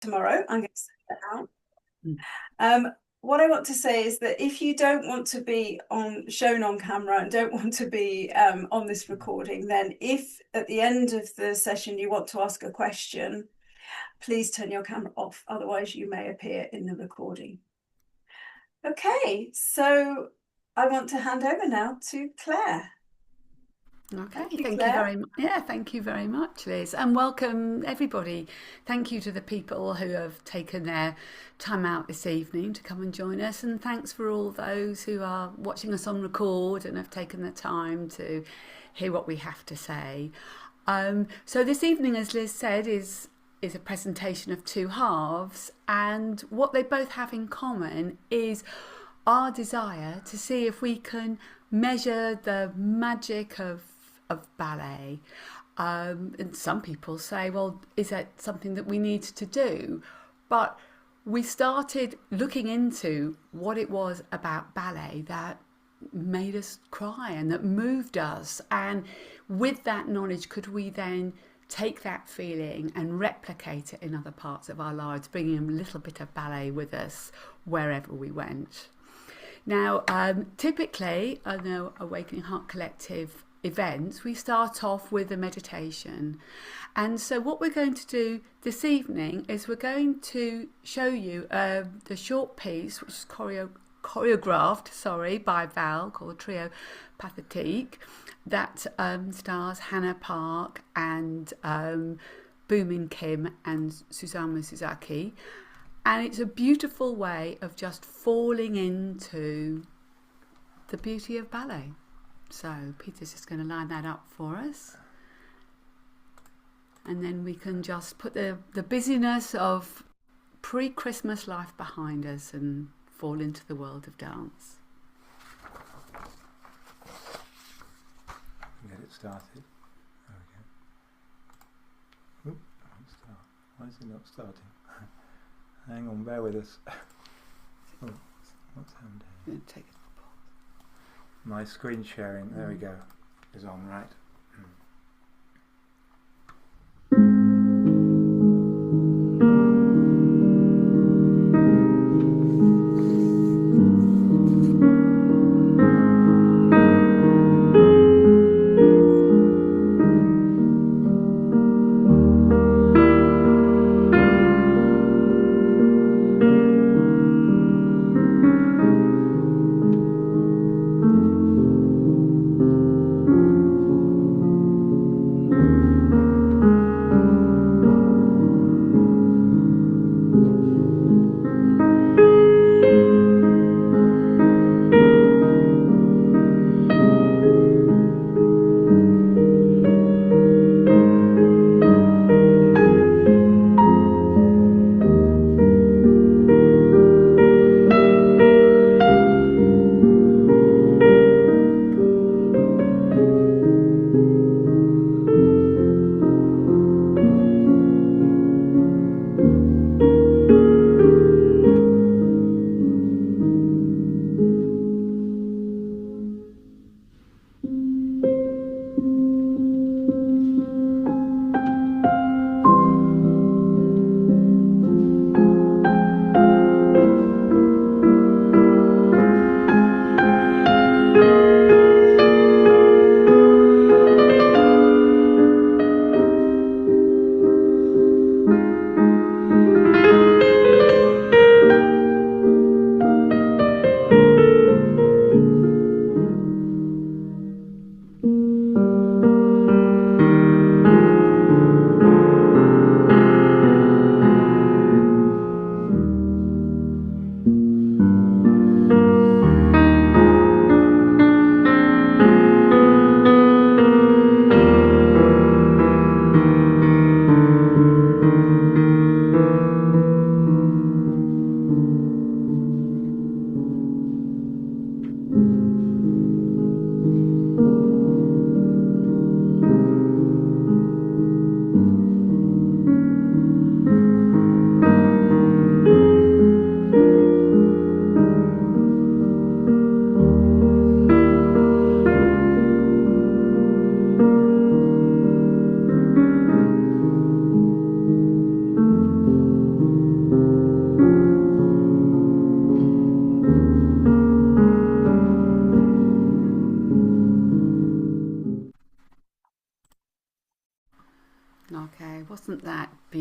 tomorrow. I'm going to send it out. Mm. What I want to say is that if you don't want to be shown on camera and don't want to be on this recording, then if at the end of the session you want to ask a question, please turn your camera off. Otherwise, you may appear in the recording. Okay, so I want to hand over now to Claire. Okay, Thank you, thank you Claire. very much. Yeah, thank you very much, Liz, and welcome everybody. Thank you to the people who have taken their time out this evening to come and join us, and thanks for all those who are watching us on record and have taken the time to hear what we have to say. So this evening, as Liz said, is a presentation of two halves, and what they both have in common is our desire to see if we can measure the magic of ballet. And some people say, well, is that something that we need to do? But we started looking into what it was about ballet that made us cry and that moved us. And with that knowledge, could we then take that feeling and replicate it in other parts of our lives, bringing a little bit of ballet with us wherever we went? Now, typically, I know Awakening Heart Collective events, we start off with a meditation. And so what we're going to do this evening is we're going to show you the short piece, which is choreographed by Val, called Trio Pathétique, that stars Hannah Park and Boomin Kim and Susamu Suzaki. And it's a beautiful way of just falling into the beauty of ballet. So Peter's just going to line that up for us. And then we can just put the busyness of pre-Christmas life behind us and fall into the world of dance. Get it started. There we go. Oop, why is it not starting? Hang on, bear with us. Oh, what's happened here? Take it. My screen sharing, there we go, is on, right?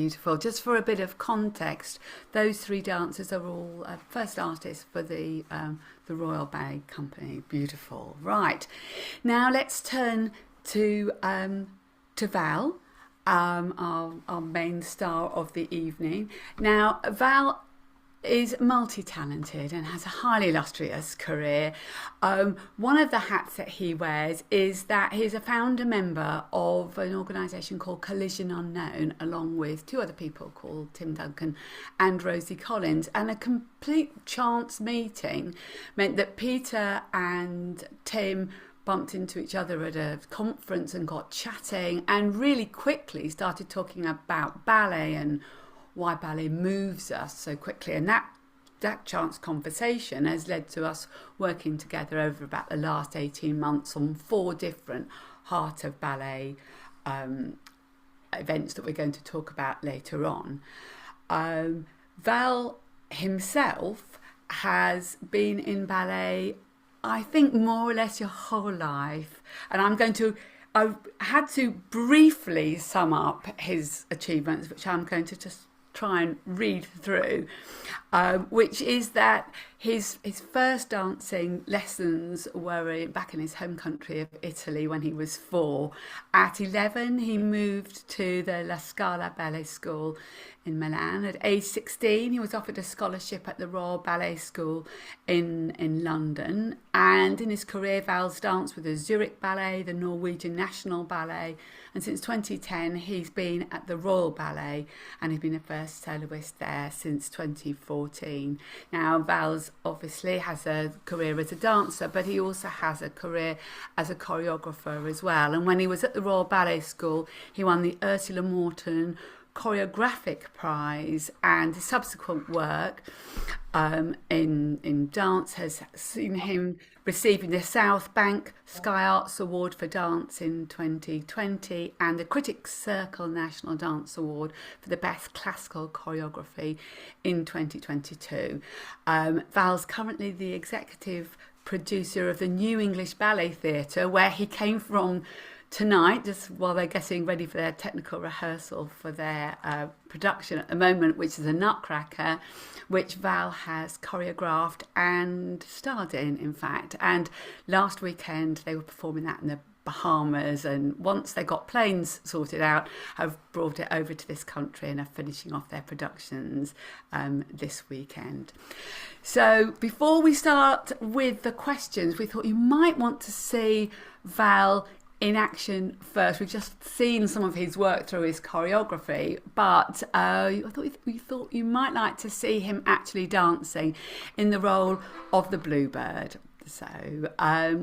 beautiful. Just for a bit of context, those three dancers are all first artists for the Royal Ballet Company. Beautiful. Right. Now let's turn to Val, our main star of the evening. Now, Val is multi-talented and has a highly illustrious career. One of the hats that he wears is that he's a founder member of an organisation called Collision Unknown, along with two other people called Tim Duncan and Rosie Collins. And a complete chance meeting meant that Peter and Tim bumped into each other at a conference and got chatting, and really quickly started talking about ballet and why ballet moves us so quickly. And that chance conversation has led to us working together over about the last 18 months on 4 different Heart of Ballet events that we're going to talk about later on. Val himself has been in ballet, I think, more or less your whole life. And I had to briefly sum up his achievements, which I'm going to just try and read through, which is that his first dancing lessons were back in his home country of Italy when he was 4. At 11, he moved to the La Scala Ballet School in Milan. At age 16, he was offered a scholarship at the Royal Ballet School in London. And in his career, Val's danced with the Zurich Ballet, the Norwegian National Ballet, and since 2010, he's been at the Royal Ballet, and he's been a first soloist there since 2014. Now, Val's obviously has a career as a dancer, but he also has a career as a choreographer as well. And when he was at the Royal Ballet School, he won the Ursula Morton Choreographic Prize, and his subsequent work in dance has seen him receiving the South Bank Sky Arts Award for Dance in 2020 and the Critics Circle National Dance Award for the Best Classical Choreography in 2022. Val's currently the executive producer of the New English Ballet Theatre, where he came from tonight, just while they're getting ready for their technical rehearsal for their production at the moment, which is a Nutcracker, which Val has choreographed and starred in fact. And last weekend they were performing that in the Bahamas, and once they got planes sorted out, have brought it over to this country and are finishing off their productions this weekend. So before we start with the questions, we thought you might want to see Val in action first. We've just seen some of his work through his choreography, but we thought you might like to see him actually dancing in the role of the Bluebird. So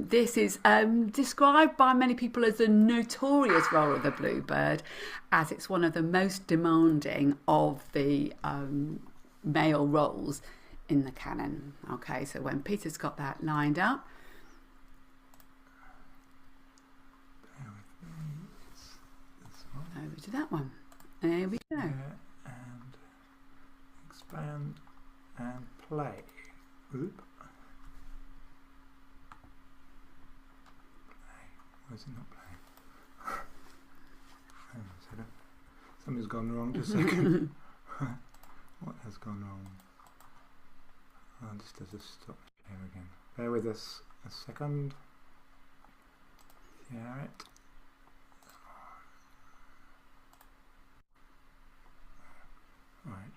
this is described by many people as the notorious role of the Bluebird, as it's one of the most demanding of the male roles in the canon. Okay, so when Peter's got that lined up, over to that one. There we go. And expand and play. Oop. Play. Why is it not playing? Hang on a second. Something's gone wrong. Just a second. What has gone wrong? Oh, just as a stop here again. Bear with us a second. Share it. Right.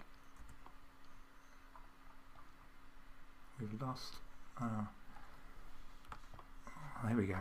We've lost. Here we go.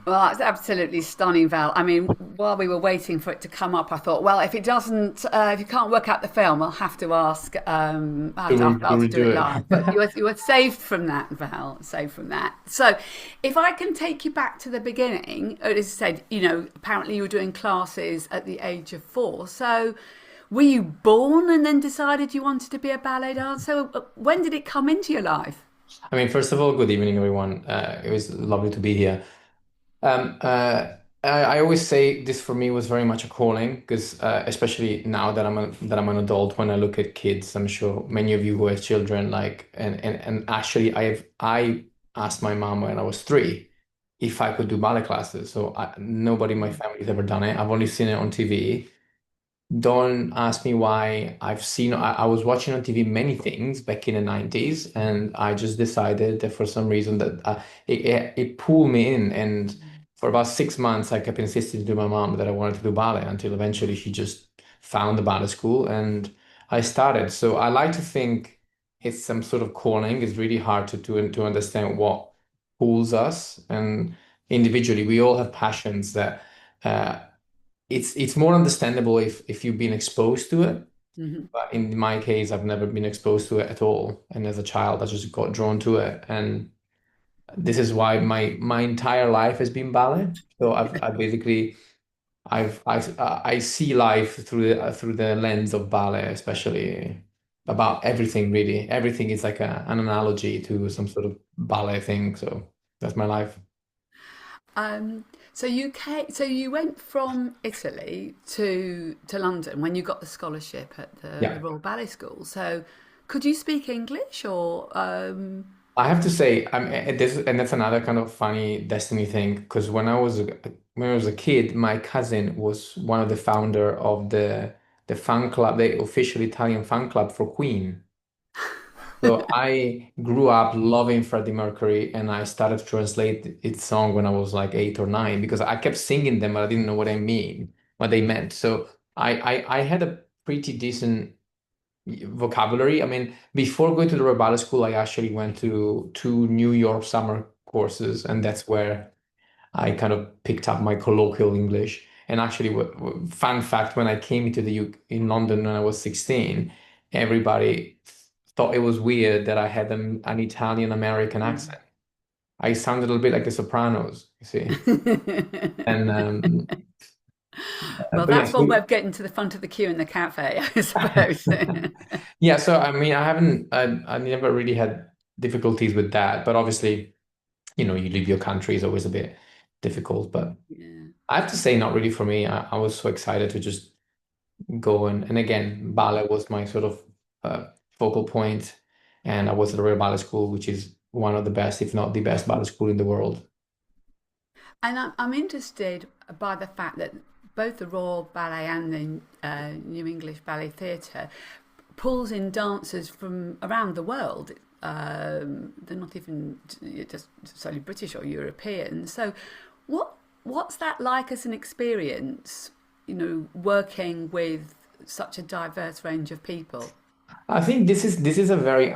Well, that's absolutely stunning, Val. I mean, while we were waiting for it to come up, I thought, well, if it doesn't, if you can't work out the film, I'll have to ask, I'll have to ask To Val to do redo it live. But it. you were saved from that, Val, saved from that. So, if I can take you back to the beginning, as I said, apparently you were doing classes at the age of 4. So, were you born and then decided you wanted to be a ballet dancer? When did it come into your life? I mean, first of all, good evening, everyone. It was lovely to be here. Um, uh, I always say this for me was very much a calling because, especially now that I'm an adult, when I look at kids, I'm sure many of you who have children, like, and actually, I asked my mom when I was 3 if I could do ballet classes. So nobody in my family has ever done it. I've only seen it on TV. Don't ask me why. I was watching on TV many things back in the 90s, and I just decided that for some reason that it pulled me in. And for about 6 months, I kept insisting to my mom that I wanted to do ballet until eventually she just found the ballet school and I started. So I like to think it's some sort of calling. It's really hard to understand what pulls us. And individually, we all have passions that uh, it's more understandable if you've been exposed to it. Mhm. But in my case, I've never been exposed to it at all. And as a child, I just got drawn to it. And this is why my entire life has been ballet. So I basically I see life through the lens of ballet, especially about everything really. Everything is like an analogy to some sort of ballet thing. So that's my life. Um, so you went from Italy to London when you got the scholarship at the Yeah. Royal Ballet School. So could you speak English or I have to say, and that's another kind of funny destiny thing, because when I was a kid, my cousin was one of the founder of the fan club, the official Italian fan club for Queen. So I grew up loving Freddie Mercury, and I started to translate its song when I was like 8 or 9 because I kept singing them, but I didn't know what they meant. So I had a pretty decent vocabulary. I mean, before going to the Royal Ballet School, I actually went to 2 New York summer courses, and that's where I kind of picked up my colloquial English. And actually, fun fact, when I came into the U in London when I was 16, everybody thought it was weird that I had an Italian American accent. I sounded a little bit like the Sopranos, you see. And well, but that's yes, one way of getting to the front of the queue in the cafe, I suppose. yeah. So I mean, I never really had difficulties with that, but obviously, you leave your country is always a bit difficult. But Yeah. I have to say, not really for me. I was so excited to just go and again, ballet was my sort of focal point, and I was at the Royal Ballet School, which is one of the best, if not the best ballet school in the world. And I'm interested by the fact that both the Royal Ballet and the New English Ballet Theatre pulls in dancers from around the world. They're not even just solely British or European. So, what's that like as an experience? Working with such a diverse range of people. I think this is a very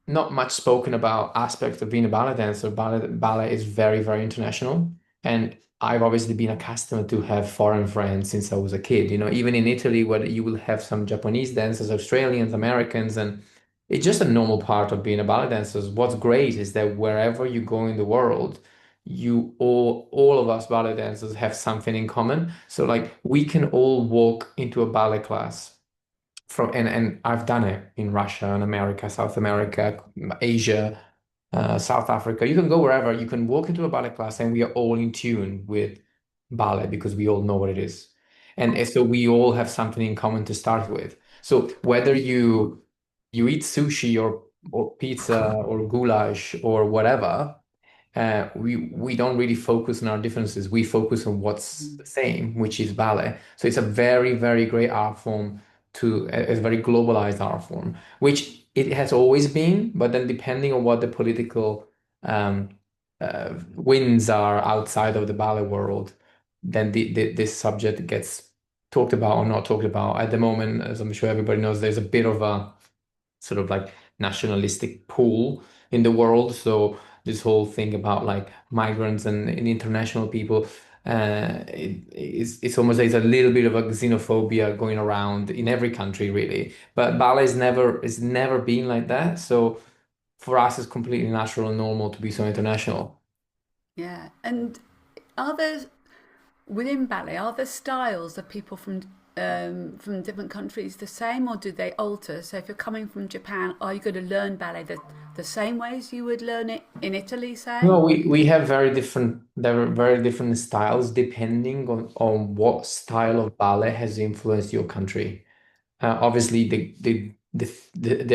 not much spoken about aspect of being a ballet dancer. Ballet is very, very international. And I've obviously been accustomed to have foreign friends since I was a kid. Even in Italy, where you will have some Japanese dancers, Australians, Americans, and it's just a normal part of being a ballet dancer. What's great is that wherever you go in the world, all of us ballet dancers have something in common. So like we can all walk into a ballet class and I've done it in Russia and America, South America, Asia, South Africa. You can go wherever. You can walk into a ballet class, and we are all in tune with ballet because we all know what it is, and so we all have something in common to start with. So whether you eat sushi or pizza or goulash or whatever, we don't really focus on our differences. We focus on what's the same, which is ballet. So it's a very, very great art form a very globalized art form, which it has always been. But then depending on what the political um, winds are outside of the ballet world, then this subject gets talked about or not talked about. At the moment, as I'm sure everybody knows, there's a bit of a sort of like nationalistic pull in the world. So this whole thing about like migrants and international people. It's almost like it's a little bit of a xenophobia going around in every country, really. But ballet is never it's never been like that. So for us, it's completely natural and normal to be so international. Yeah. And are there within ballet, are the styles of people from different countries the same, or do they alter? So if you're coming from Japan, are you going to learn ballet the same way as you would learn it in Italy, say? No, we have there are very different styles depending on what style of ballet has influenced your country. Obviously,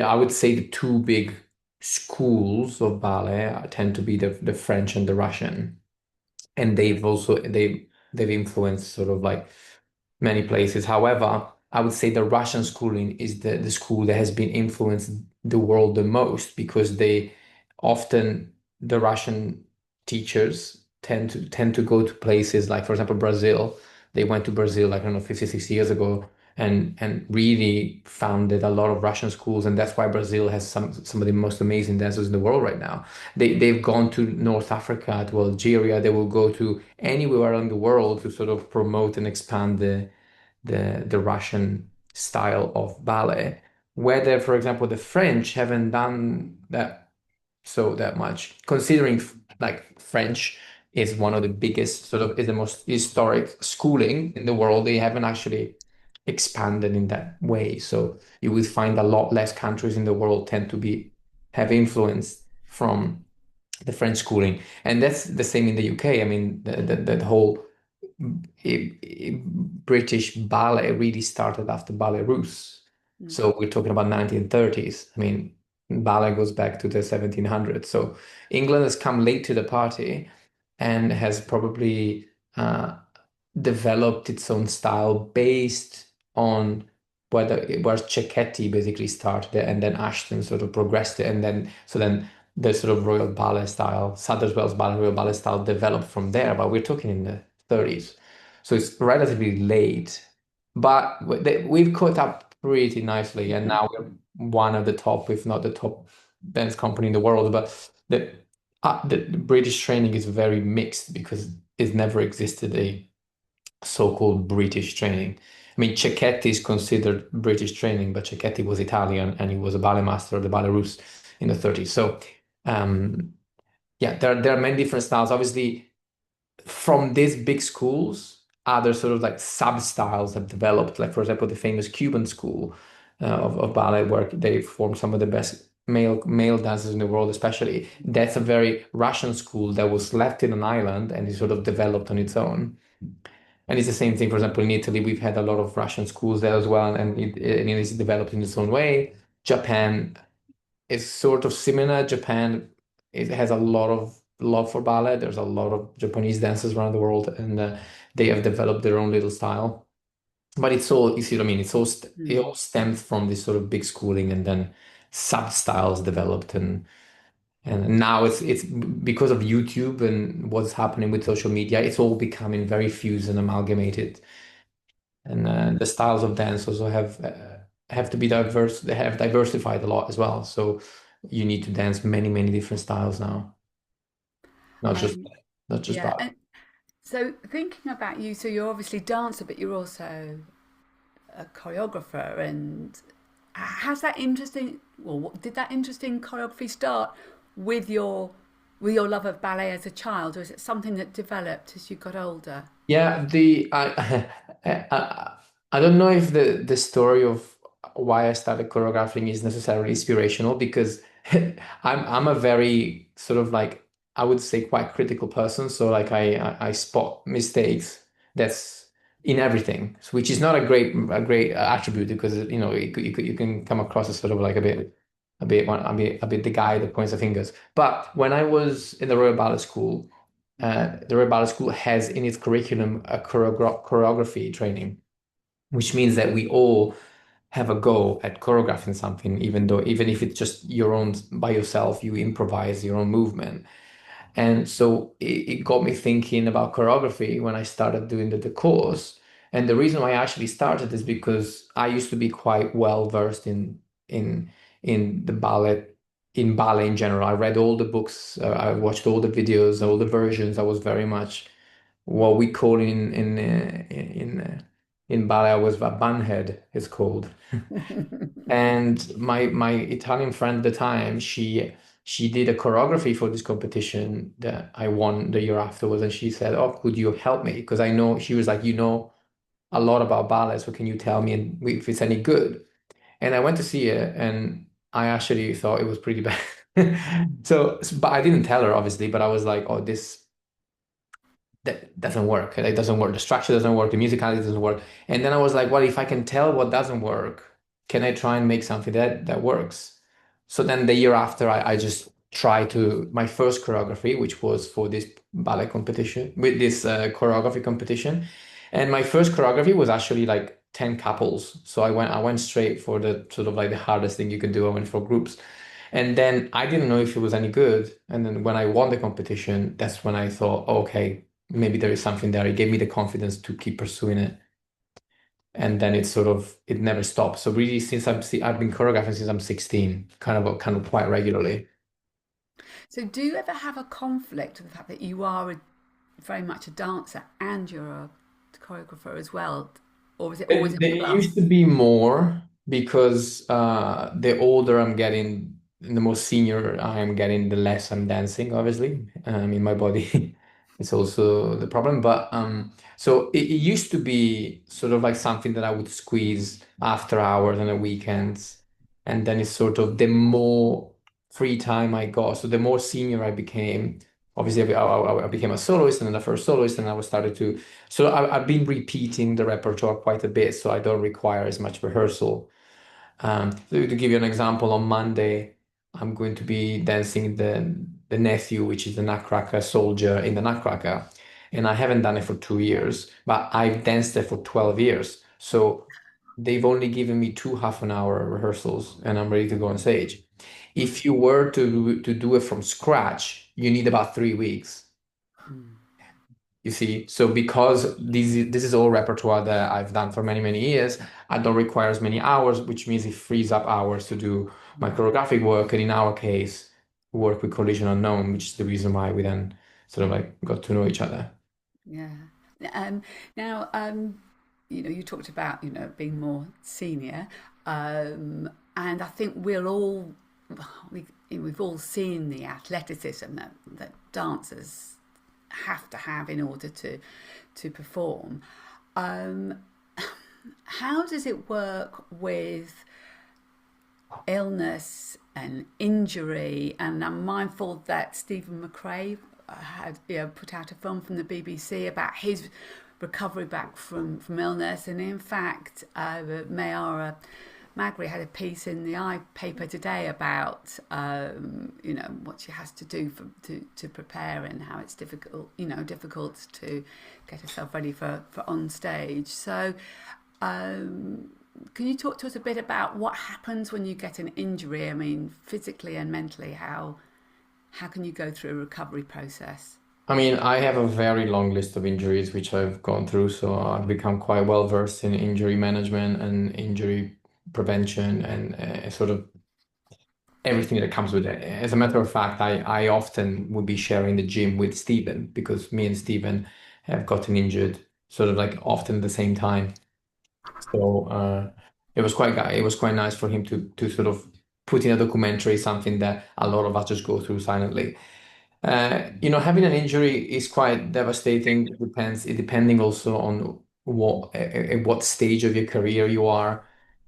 I would say the two big schools of ballet tend to be the French and the Russian, and they've influenced sort of like many places. However, I would say the Russian schooling is the school that has been influenced the world the most because they often the Russian teachers tend to go to places like, for example, Brazil. They went to Brazil like I don't know 50, 60 years ago and really founded a lot of Russian schools, and that's why Brazil has some of the most amazing dancers in the world right now. They've gone to North Africa, to Algeria. They will go to anywhere around the world to sort of promote and expand the Russian style of ballet. Whether, for example, the French haven't done that much, considering like French is one of the biggest, sort of is the most historic schooling in the world. They haven't actually expanded in that way. So you will find a lot less countries in the world tend to have influence from the French schooling, and that's the same in the UK. I mean, the whole British ballet really started after Ballet Russe. Mm. So we're talking about 1930s. I mean, ballet goes back to the 1700s. So England has come late to the party and has probably developed its own style based on where Cecchetti basically started it, and then Ashton sort of progressed it, and then the sort of Royal Ballet style, Sadler's Wells Ballet, Royal Ballet style developed from there. But we're talking in the 30s, so it's relatively late. But we've caught up pretty nicely, and now we're one of the top, if not the top, dance company in the world. But the British training is very mixed because it's never existed a so-called British training. I mean, Cecchetti is considered British training, but Cecchetti was Italian and he was a ballet master of the Ballet Russe in the 30s. So, yeah, there are many different styles. Obviously, from these big schools, other sort of like sub-styles have developed. Like, for example, the famous Cuban school of ballet, where they form some of the best male dancers in the world, especially. That's a very Russian school that was left in an island and it sort of developed on its own. And it's the same thing, for example, in Italy, we've had a lot of Russian schools there as well, and it is developed in its own way. Japan is sort of similar. Japan it has a lot of love for ballet. There's a lot of Japanese dancers around the world, and they have developed their own little style. But it's all, you see what I mean? It all Mm. stems from this sort of big schooling, and then sub styles developed, and now it's because of YouTube and what's happening with social media, it's all becoming very fused and amalgamated. And the styles of dance also have to be diverse. They have diversified a lot as well. So you need to dance many different styles now, not just Um, not just yeah. ballet. And so thinking about you, so you're obviously a dancer, but you're also a choreographer. And has that interesting? Well, did that interesting choreography start with your love of ballet as a child, or is it something that developed as you got older? Yeah, the I don't know if the story of why I started choreographing is necessarily inspirational because I'm a very sort of like I would say quite critical person. So like I spot mistakes that's in everything, which is not a great attribute because you can come across as sort of like a bit the guy that points the fingers. But when I was in the Royal Ballet School. The Royal Ballet School has in its curriculum a choreography training, which means that we all have a go at choreographing something, even if it's just your own by yourself, you improvise your own movement. And so it got me thinking about choreography when I started doing the course. And the reason why I actually started is because I used to be quite well versed in in the ballet in ballet in general. I read all the books, I watched all the videos, all the versions. I was very much what we call in ballet, I was a bunhead, it's called. And my Italian friend at the time, she did a choreography for this competition that I won the year afterwards, and she said, "Oh, could you help me? Because I know," she was like, "You know a lot about ballet, so can you tell me if it's any good?" And I went to see it, and I actually thought it was pretty bad. So, but I didn't tell her, obviously, but I was like, "Oh, this that doesn't work. It doesn't work. The structure doesn't work. The musicality doesn't work." And then I was like, well, if I can tell what doesn't work, can I try and make something that works? So then the year after, I just tried to my first choreography, which was for this ballet competition, with this choreography competition. And my first choreography was actually like 10 couples. So I went straight for the sort of like the hardest thing you can do. I went for groups. And then I didn't know if it was any good. And then when I won the competition, that's when I thought, "Oh, okay, maybe there is something there." It gave me the confidence to keep pursuing it. And then it never stopped. So really, I've been choreographing since I'm 16, kind of quite regularly. So do you ever have a conflict with the fact that you are very much a dancer and you're a choreographer as well? Or is it always a There used to plus? be more because the older I'm getting, the more senior I am getting, the less I'm dancing, obviously. In my body, it's also the problem. But so it used to be sort of like something that I would squeeze after hours and the weekends. And then it's sort of the more free time I got, so the more senior I became. Obviously, I became a soloist and then the first soloist, and I was started to so I've been repeating the repertoire quite a bit, so I don't require as much rehearsal. So to give you an example, on Monday, I'm going to be dancing the nephew, which is the Nutcracker soldier in the Nutcracker, and I haven't done it for 2 years, but I've danced it for 12 years. So they've only given me two half an hour rehearsals, and I'm ready to go on stage. If you were to do it from scratch, you need about 3 weeks. Mm. You see, so because this is all repertoire that I've done for many, many years, I don't require as many hours, which means it frees up hours to do my choreographic work, and in our case, work with Collision Unknown, which is the reason why we then sort of like got to know each other. Yeah. Um, now, you talked about, being more senior, and I think we've all seen the athleticism that dancers have to have in order to perform. Um, how does it work with illness and injury? And I'm mindful that Stephen McRae had put out a film from the BBC about his recovery back from illness, and in fact, Mayara Magri had a piece in the I paper today about what she has to do to prepare, and how it's difficult to get herself ready for on stage. So can you talk to us a bit about what happens when you get an injury? I mean, physically and mentally, how can you go through a recovery process? I mean, I have a very long list of injuries which I've gone through, so I've become quite well versed in injury management and injury prevention and sort of everything that comes with it. As a matter of fact, I often would be sharing the gym with Stephen because me and Stephen have gotten injured sort of like often at the same time. So it was quite nice for him to sort of put in a documentary something that a lot of us just go through silently. Having an injury is quite devastating. Depending also on what stage of your career you are.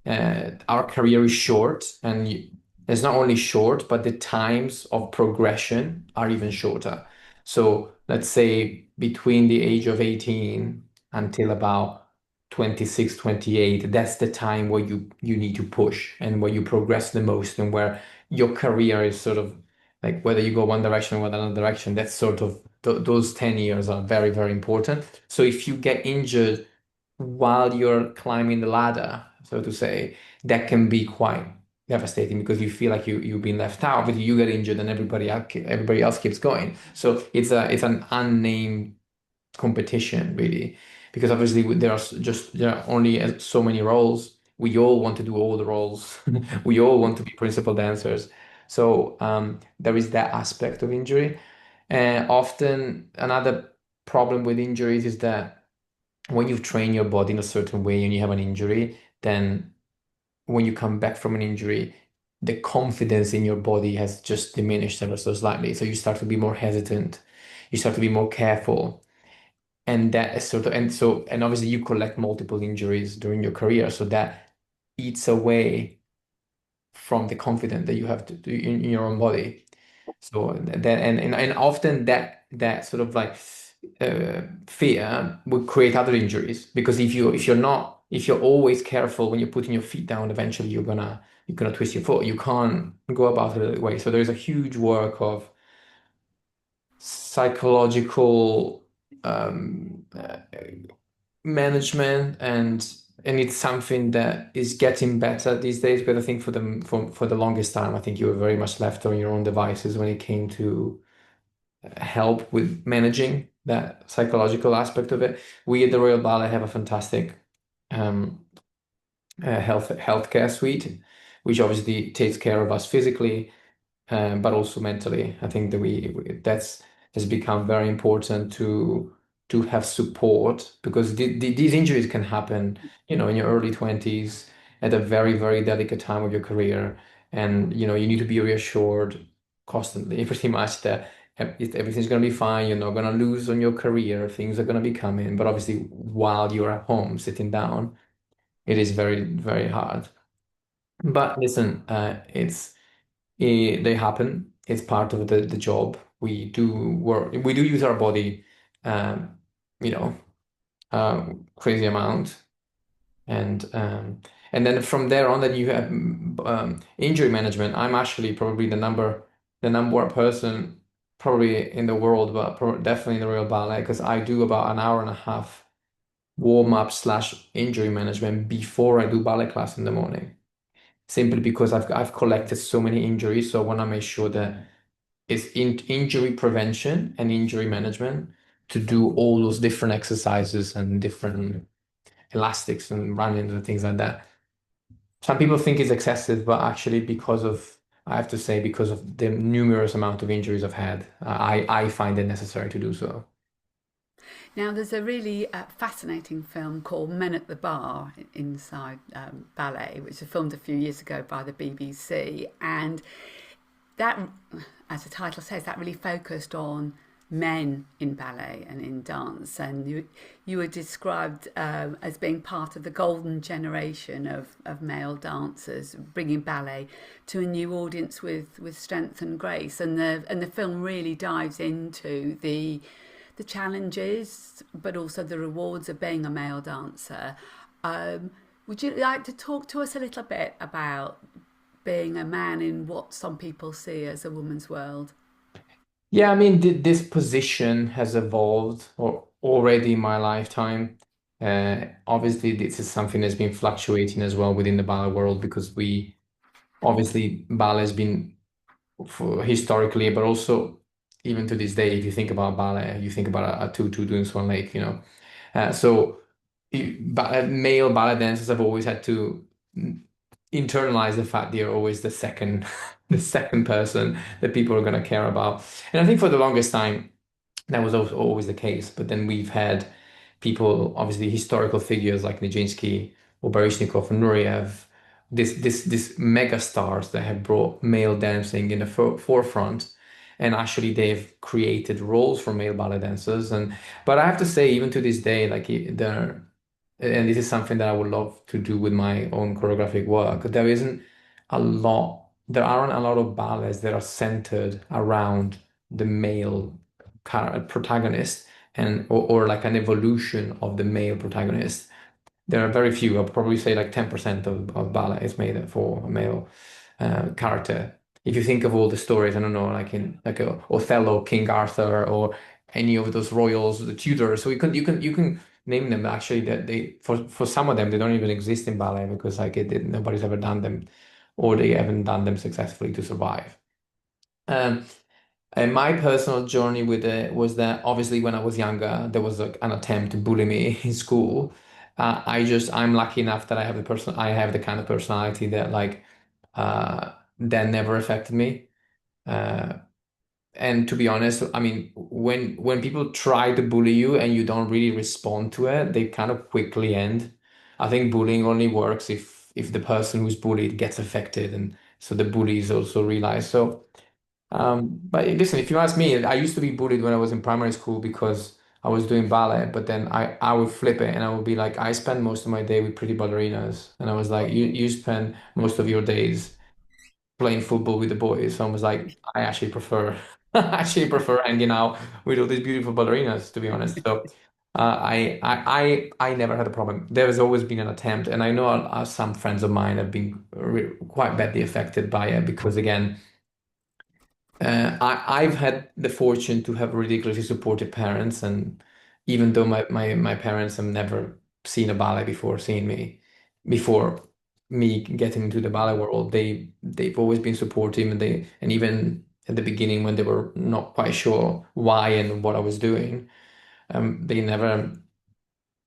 Our career is short, and it's not only short, but the times of progression are even shorter. So let's say between the age of 18 until about 26, 28, that's the time where you need to push and where you progress the most and where your career is sort of like whether you go one direction or another direction, that's sort of those 10 years are very, very important. So if you get injured while you're climbing the ladder, so to say, that can be quite devastating because you feel like you've been left out, but you get injured and everybody else keeps going. So it's an unnamed competition really, because obviously there are only so many roles. We all want to do all the roles. We all want to be principal dancers. So there is that aspect of injury. And often another problem with injuries is that when you've trained your body in a certain way and you have an injury, then when you come back from an injury, the confidence in your body has just diminished ever so slightly. So you start to be more hesitant, you start to be more careful. And that is sort of, and obviously you collect multiple injuries during your career. So that eats away from the confidence that you have in your own body. So that and often that sort of like fear will create other injuries because if you're always careful when you're putting your feet down, eventually you're gonna twist your foot. You can't go about it that way. So there's a huge work of psychological management and it's something that is getting better these days. But I think for the longest time, I think you were very much left on your own devices when it came to help with managing that psychological aspect of it. We at the Royal Ballet have a fantastic um, healthcare suite, which obviously takes care of us physically, but also mentally. I think that that's has become very important to have support because these injuries can happen, in your early 20s at a very, very delicate time of your career. And, you need to be reassured constantly, pretty much that everything's going to be fine. You're not going to lose on your career. Things are going to be coming. But obviously, while you're at home sitting down, it is very, very hard. But listen, they happen. It's part of the job. We do work. We do use our body, um, you know, crazy amount, and um, and then from there on, then you have injury management. I'm actually probably the number one person probably in the world, but definitely in the Royal Ballet because I do about an hour and a half warm up slash injury management before I do ballet class in the morning. Simply because I've collected so many injuries, so I want to make sure that it's injury prevention and injury management to do all those different exercises and different elastics and running and things like that. Some people think it's excessive, but actually, I have to say, because of the numerous amount of injuries I've had, I find it necessary to do so. Now, there's a really fascinating film called Men at the Bar inside ballet, which was filmed a few years ago by the BBC. And that, as the title says, that really focused on men in ballet and in dance. And you were described as being part of the golden generation of male dancers, bringing ballet to a new audience with strength and grace. And the film really dives into the challenges, but also the rewards of being a male dancer. Would you like to talk to us a little bit about being a man in what some people see as a woman's world? Yeah, I mean, this position has evolved already in my lifetime. Obviously, this is something that's been fluctuating as well within the ballet world because obviously, ballet has been historically, but also even to this day, if you think about ballet, you think about a tutu doing Swan Lake. So male ballet dancers have always had to internalize the fact they're always the second, the second person that people are going to care about. And I think for the longest time, that was also always the case. But then we've had people, obviously historical figures like Nijinsky or Baryshnikov and Nureyev, this mega stars that have brought male dancing in the forefront. And actually, they've created roles for male ballet dancers. But I have to say, even to this day, like there, and this is something that I would love to do with my own choreographic work. There aren't a lot of ballets that are centered around the male protagonist or like an evolution of the male protagonist. There are very few. I'll probably say like 10% of ballet is made for a male character. If you think of all the stories, I don't know, like in like Othello, King Arthur, or any of those royals, the Tudors. So you can name them actually that they for some of them they don't even exist in ballet because like nobody's ever done them or they haven't done them successfully to survive. Um, and my personal journey with it was that obviously when I was younger, there was like an attempt to bully me in school. I'm lucky enough that I have the kind of personality that like that never affected me. Uh, and to be honest, I mean, when people try to bully you and you don't really respond to it, they kind of quickly end. I think bullying only works if the person who's bullied gets affected, and so the bullies also realize. So, but listen, if you ask me, I used to be bullied when I was in primary school because I was doing ballet, but then I would flip it and I would be like, I spend most of my day with pretty ballerinas, and I was like, you spend most of your days playing football with the boys. So I was like, I actually prefer I actually prefer hanging out with all these beautiful ballerinas, to be honest. So I never had a problem. There has always been an attempt, and I know some friends of mine have been quite badly affected by it because again, I've had the fortune to have ridiculously supportive parents, and even though my parents have never seen a ballet before me getting into the ballet world, they've always been supportive, and even at the beginning when they were not quite sure why and what I was doing, they never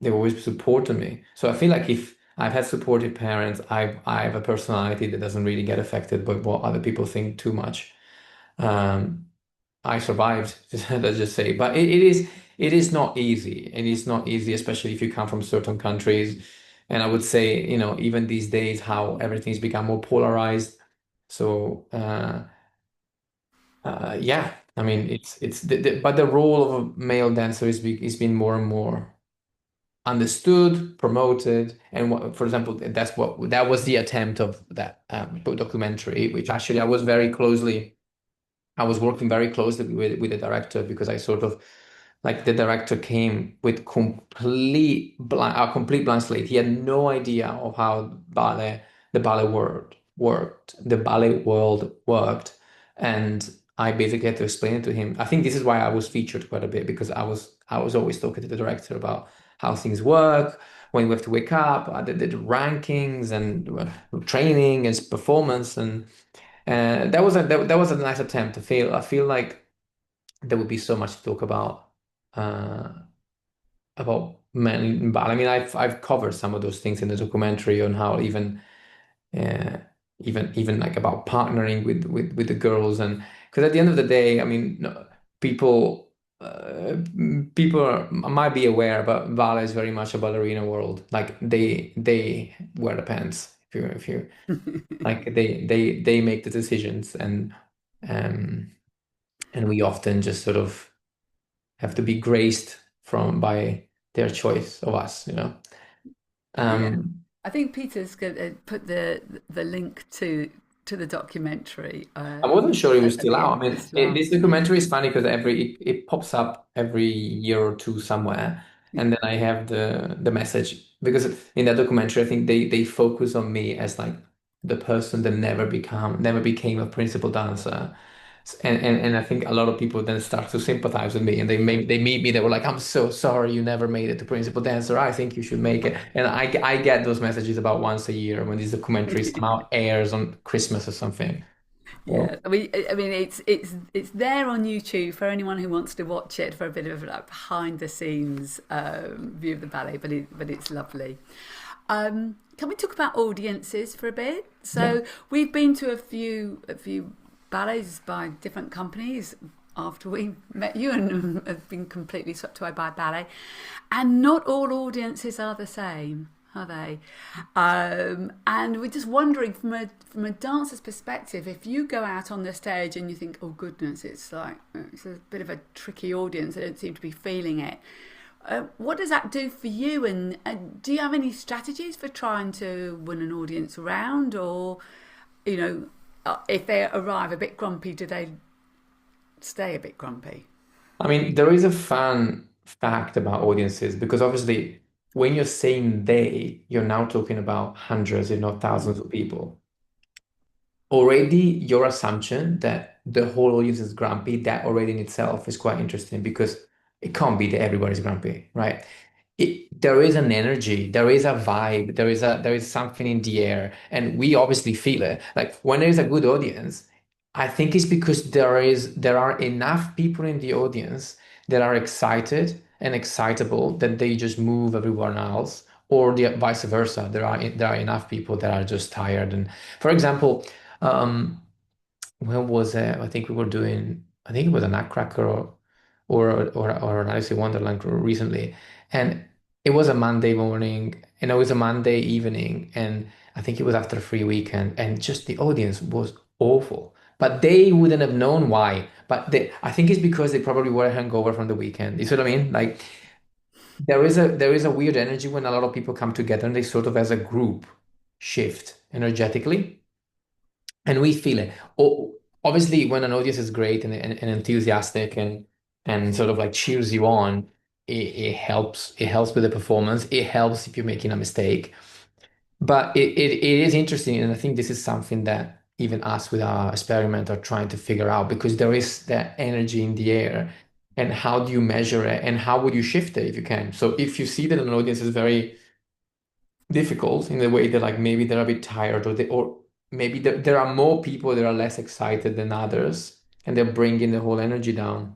they've always supported me. So I feel like if I've had supportive parents, I have a personality that doesn't really get affected by what other people think too much. Um, I survived, let's just say. But it is not easy. It is not easy, especially if you come from certain countries. And I would say, even these days, how everything's become more polarized. So yeah, I mean, but the role of a male dancer is being more and more understood, promoted, and for example, that was the attempt of that documentary, which actually I was working very closely with the director because I sort of like the director came with a complete blank slate. He had no idea of how the ballet world worked, and I basically had to explain it to him. I think this is why I was featured quite a bit because I was always talking to the director about how things work, when we have to wake up, the rankings and training and performance and. That was a nice attempt to feel. I feel like there would be so much to talk uh, about men in ballet. I mean, I've covered some of those things in the documentary on how uh, even like about partnering with the girls and because at the end of the day, I mean, no, people might be aware, but ballet is very much a ballerina world. Like they wear the pants. If you like they make the decisions um and we often just sort of have to be graced from by their choice of us. Yeah, um I think Peter's going to put the link to the documentary I wasn't sure it was at still the out. end I of the mean, slide. this documentary is funny because it pops up every year or two somewhere, and then I have the message because in that documentary, I think they focus on me as like the person that never became a principal dancer, and I think a lot of people then start to sympathize with me, and they meet me. They were like, "I'm so sorry you never made it to principal dancer. I think you should make it." And I get those messages about once a year when this documentary somehow airs on Christmas or something. Yeah, Well, I mean, it's there on YouTube for anyone who wants to watch it for a bit of like behind the scenes view of the ballet, but it's lovely. Can we talk about audiences for a bit? yeah. So we've been to a few ballets by different companies after we met you and have been completely swept away by ballet, and not all audiences are the same, are they? And we're just wondering from a dancer's perspective, if you go out on the stage and you think, oh goodness, it's a bit of a tricky audience, I don't seem to be feeling it. What does that do for you? And do you have any strategies for trying to win an audience around, or if they arrive a bit grumpy, do they stay a bit grumpy? I mean, there is a fun fact about audiences because obviously, when you're saying they, you're now talking about hundreds, if not thousands of people. Already, your assumption that the whole audience is grumpy, that already in itself is quite interesting because it can't be that everybody's grumpy, right? There is an energy, there is a vibe, there is something in the air, and we obviously feel it. Like when there is a good audience, I think it's because there are enough people in the audience that are excited and excitable that they just move everyone else, or the vice versa. There are enough people that are just tired. And for example, when was it? I think we were doing, I think it was a Nutcracker or an Alice in Wonderland recently. And it was a Monday morning and it was a Monday evening. And I think it was after a free weekend. And just the audience was awful. But they wouldn't have known why. But I think it's because they probably were hungover from the weekend. You see what I mean? Like there is a weird energy when a lot of people come together and they sort of as a group shift energetically. And we feel it. Obviously, when an audience is great and enthusiastic and sort of like cheers you on, it helps. It helps with the performance. It helps if you're making a mistake. But it is interesting, and I think this is something that even us with our experiment are trying to figure out because there is that energy in the air. And how do you measure it? And how would you shift it if you can? So if you see that an audience is very difficult in the way that like maybe they're a bit tired or maybe there are more people that are less excited than others and they're bringing the whole energy down.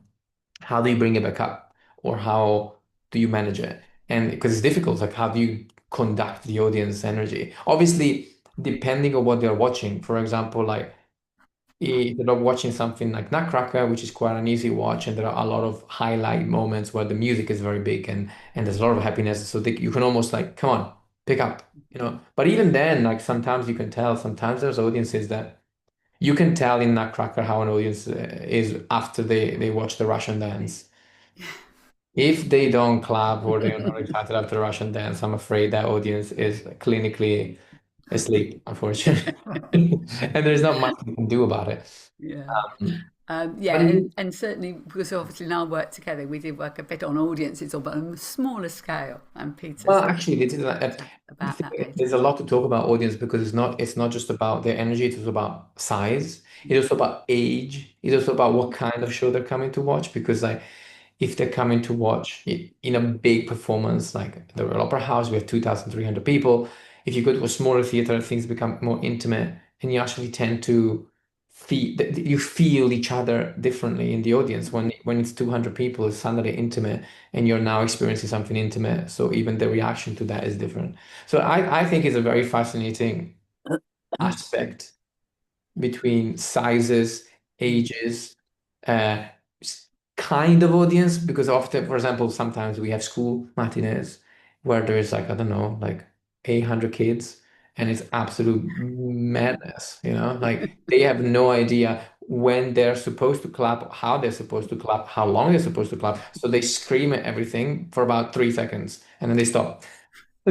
How do you bring it back up or how do you manage it? And because it's difficult, like how do you conduct the audience energy? Obviously, depending on what they're watching. For example, like if you're watching something like Nutcracker, which is quite an easy watch, and there are a lot of highlight moments where the music is very big and there's a lot of happiness, so you can almost like, come on, pick up, you know. But even then, like sometimes you can tell, sometimes there's audiences that you can tell in Nutcracker how an audience is after they watch the Russian dance. If they don't clap or they're not excited after the Russian dance, I'm afraid that audience is clinically asleep, unfortunately. And there's not much we can do about it. Yeah. Um, Yeah, but it is. and certainly because obviously in our work together, we did work a bit on audiences, but on a smaller scale. And Peter Well, sort of actually, this is chat I about that think later. there's a lot to talk about audience because it's not just about their energy, it's also about size. It's also about age. It's also about what kind of show they're coming to watch. Because like if they're coming to watch in a big performance like the Royal Opera House, we have 2,300 people. If you go to a smaller theater, things become more intimate, and you actually tend to feel each other differently in the audience. When it's 200 people, it's suddenly intimate, and you're now experiencing something intimate. So even the reaction to that is different. So I think it's a very fascinating aspect between sizes, ages, uh, kind of audience, because often, for example, sometimes we have school matinees where there is like, I don't know, like 800 kids, and it's absolute madness, you know? Like they have no idea when they're supposed to clap, how they're supposed to clap, how long they're supposed to clap. So they scream at everything for about 3 seconds and then they stop.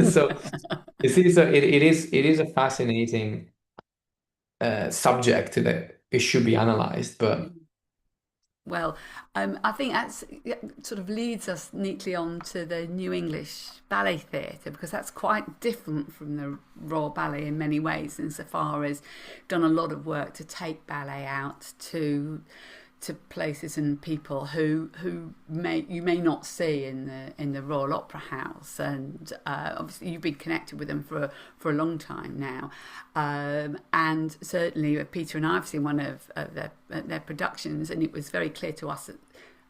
So you see, so it is a fascinating subject that it should be analyzed. But Well, I think that's sort of leads us neatly on to the New English Ballet Theatre because that's quite different from the Royal Ballet in many ways, insofar as done a lot of work to take ballet out to places and people who you may not see in the Royal Opera House, and obviously you've been connected with them for a long time now, and certainly Peter and I have seen one of their productions, and it was very clear to us that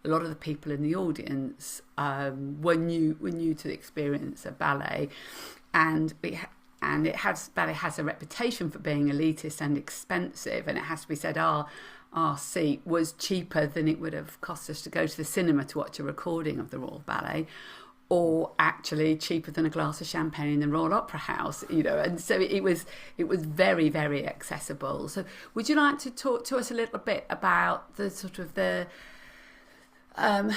a lot of the people in the audience were new to the experience of ballet, and ballet has a reputation for being elitist and expensive, and it has to be said our seat was cheaper than it would have cost us to go to the cinema to watch a recording of the Royal Ballet, or actually cheaper than a glass of champagne in the Royal Opera House, and so it was very, very accessible. So would you like to talk to us a little bit about the sort of um,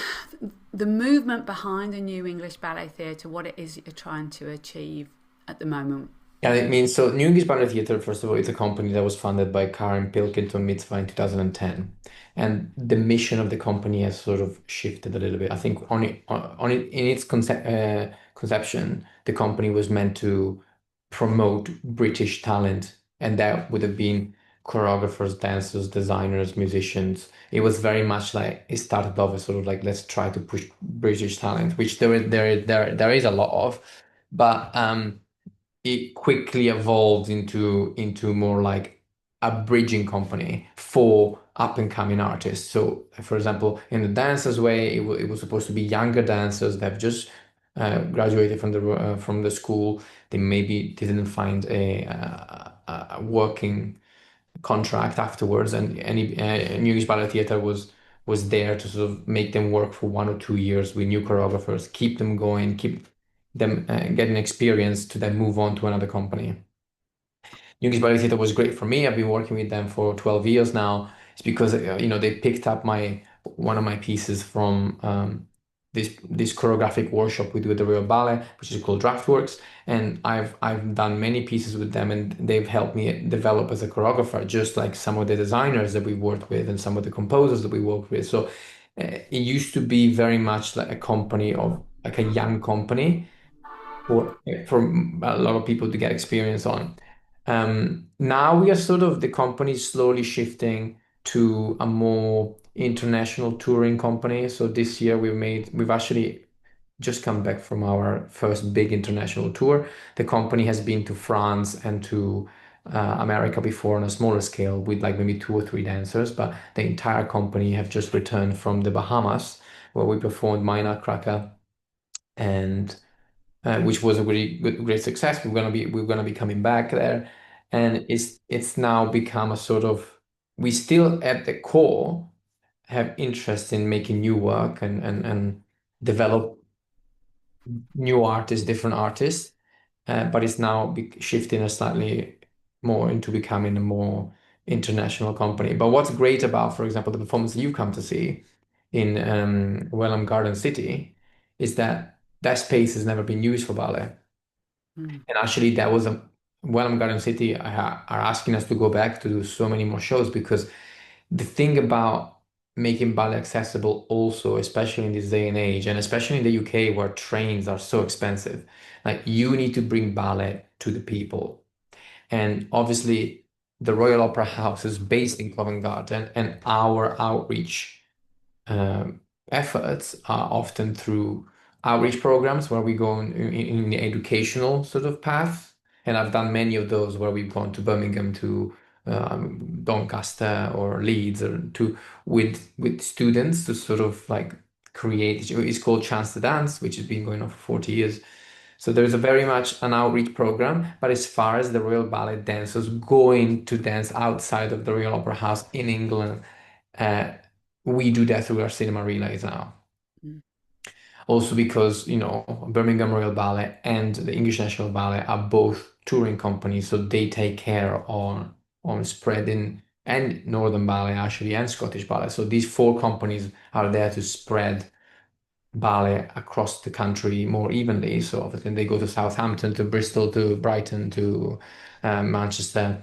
the movement behind the New English Ballet Theatre, what it is that you're trying to achieve at the moment? yeah, I mean, so New English Ballet Theatre, first of all, it's a company that was founded by Karen Pilkington Mitzvah in 2010. And the mission of the company has sort of shifted a little bit. I think in its conception, the company was meant to promote British talent, and that would have been choreographers, dancers, designers, musicians. It was very much like it started off as sort of like let's try to push British talent, which there is a lot of, but it quickly evolved into more like a bridging company for up and coming artists. So, for example, in the dancers way, it was supposed to be younger dancers that have just graduated from the school. They maybe didn't find a working contract afterwards, and any New English Ballet Theatre was there to sort of make them work for 1 or 2 years with new choreographers, keep them going, keep them getting experience to then move on to another company. New Ballet Theatre was great for me. I've been working with them for 12 years now. It's because they picked up my one of my pieces from this choreographic workshop we do at the Royal Ballet, which is called Draftworks, and I've done many pieces with them, and they've helped me develop as a choreographer, just like some of the designers that we worked with and some of the composers that we worked with. So it used to be very much like a company of like a young company for a lot of people to get experience on. Now we are sort of the company is slowly shifting to a more international touring company. So this year we've actually just come back from our first big international tour. The company has been to France and to America before on a smaller scale with like maybe 2 or 3 dancers, but the entire company have just returned from the Bahamas where we performed My Nutcracker and which was a really great success. We're gonna be coming back there, and it's now become a sort of we still at the core have interest in making new work and develop new artists, different artists, but it's now shifting a slightly more into becoming a more international company. But what's great about, for example, the performance that you come to see in Welham Garden City is that that space has never been used for ballet. Mm. And actually, that was a Welham Garden City are asking us to go back to do so many more shows because the thing about making ballet accessible also, especially in this day and age, and especially in the UK where trains are so expensive, like you need to bring ballet to the people. And obviously, the Royal Opera House is based in Covent Garden, and our outreach um, efforts are often through outreach programs where we go in the educational sort of path. And I've done many of those where we've gone to Birmingham, to Doncaster or Leeds, or to with students to sort of like create. It's called Chance to Dance, which has been going on for 40 years. So there's a very much an outreach program, but as far as the Royal Ballet dancers going to dance outside of the Royal Opera House in England, uh, we do that through our cinema relays now. Mm. Also because, Birmingham Royal Ballet and the English National Ballet are both touring companies, so they take care on spreading, and Northern Ballet actually and Scottish Ballet. So these four companies are there to spread ballet across the country more evenly. So obviously they go to Southampton, to Bristol, to Brighton, to Manchester.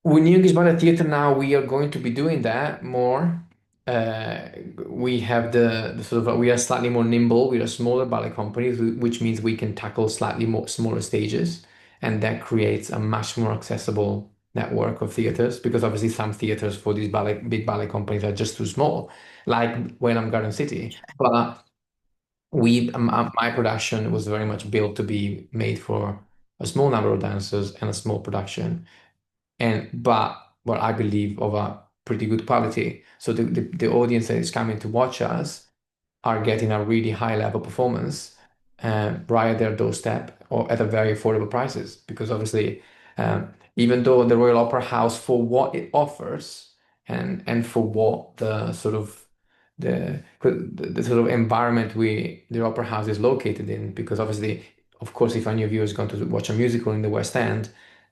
With New English Ballet Theatre now, we are going to be doing that more. Uh, we have the sort of we are slightly more nimble. We are a smaller ballet company, which means we can tackle slightly more smaller stages, and that creates a much more accessible network of theatres. Because obviously, some theatres for these big ballet companies are just too small, like Welham Garden City. But my production was very much built to be made for a small number of dancers and a small production but what I believe of a pretty good quality. So the audience that is coming to watch us are getting a really high level performance right at their doorstep or at a very affordable prices. Because obviously, even though the Royal Opera House, for what it offers and for what the sort of environment the Opera House is located in, because obviously, of course, if any of you has gone to watch a musical in the West End,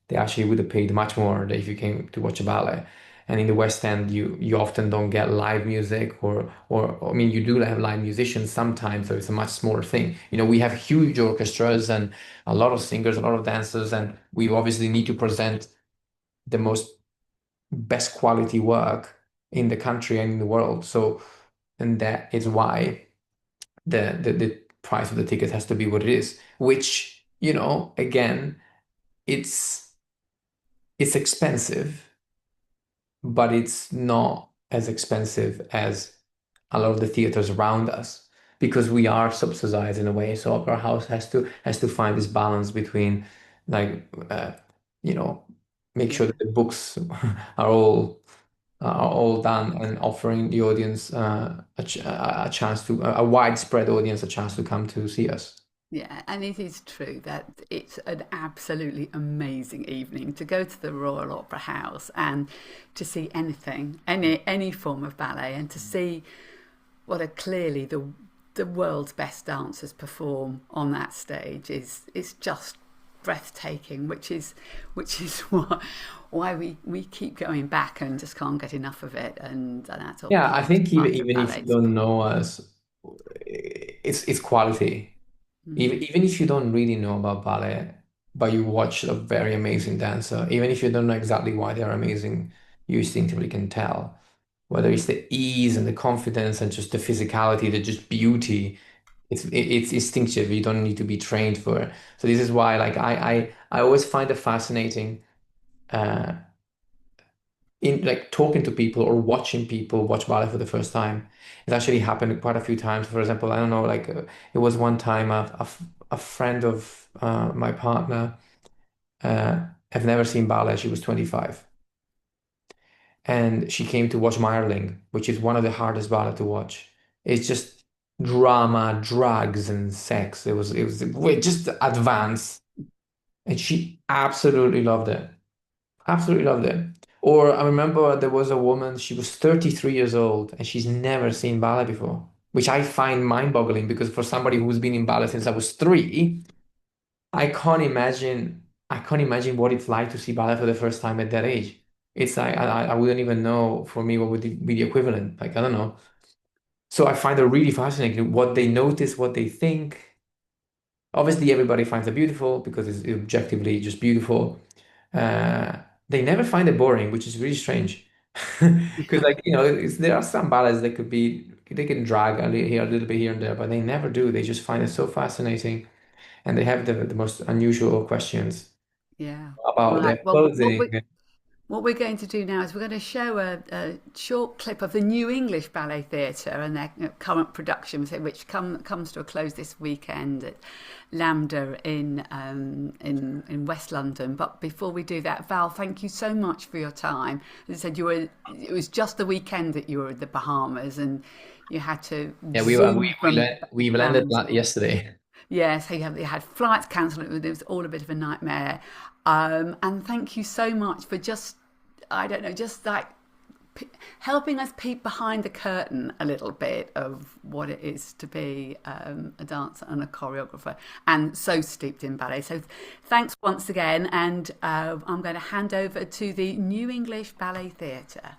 they actually would have paid much more than if you came to watch a ballet. And in the West End, you often don't get live music, or I mean, you do have live musicians sometimes, so it's a much smaller thing. We have huge orchestras and a lot of singers, a lot of dancers, and we obviously need to present the most best quality work in the country and in the world. So, and that is why the price of the ticket has to be what it is, which, again, it's expensive, but it's not as expensive as a lot of the theaters around us because we are subsidized in a way. So Opera House has to find this balance between like you know make sure Yeah. that the books are all done and offering the audience a chance to a widespread audience a chance to come to see us. Yeah, and it is true that it's an absolutely amazing evening to go to the Royal Opera House and to see anything, any form of ballet, and to see what are clearly the world's best dancers perform on that stage is just breathtaking, which is why we keep going back and just can't get enough of it, and that's all Yeah, I think part of even if you ballet's. don't know us, it's quality. Mm. Even if you don't really know about ballet, but you watch a very amazing dancer, even if you don't know exactly why they're amazing, you instinctively can tell. Whether it's the ease and the confidence and just the physicality, the just beauty, it's instinctive. You don't need to be trained for it. So this is why, like, I always find it fascinating, uh, in like talking to people or watching people watch ballet for the first time. It's actually happened quite a few times. For example, I don't know, like it was one time a friend of my partner have never seen ballet. She was 25, and she came to watch Marling, which is one of the hardest ballet to watch. It's just drama, drugs, and sex. It was just advanced, and she absolutely loved it. Absolutely loved it. Or I remember there was a woman, she was 33 years old and she's never seen ballet before, which I find mind-boggling because for somebody who's been in ballet since I was 3, I can't imagine what it's like to see ballet for the first time at that age. It's like I wouldn't even know for me what would be the equivalent. Like I don't know. So I find it really fascinating what they notice, what they think. Obviously, everybody finds it beautiful because it's objectively just beautiful. Uh, they never find it boring, which is really strange. Because, like, there are some ballads that they can drag a little bit here and there, but they never do. They just find it so fascinating, and they have the most unusual questions Yeah. about Right. their Well, clothing. what we're going to do now is we're going to show a short clip of the New English Ballet Theatre and their current productions, which comes to a close this weekend at Lambda in West London. But before we do that, Val, thank you so much for your time. As I said, it was just the weekend that you were in the Bahamas, and you had to Yeah, zoom from we landed Bands. yesterday. Yeah, so you had flights cancelled. It was all a bit of a nightmare. And thank you so much for just, I don't know, just like helping us peek behind the curtain a little bit of what it is to be a dancer and a choreographer, and so steeped in ballet. So thanks once again, and I'm going to hand over to the New English Ballet Theatre.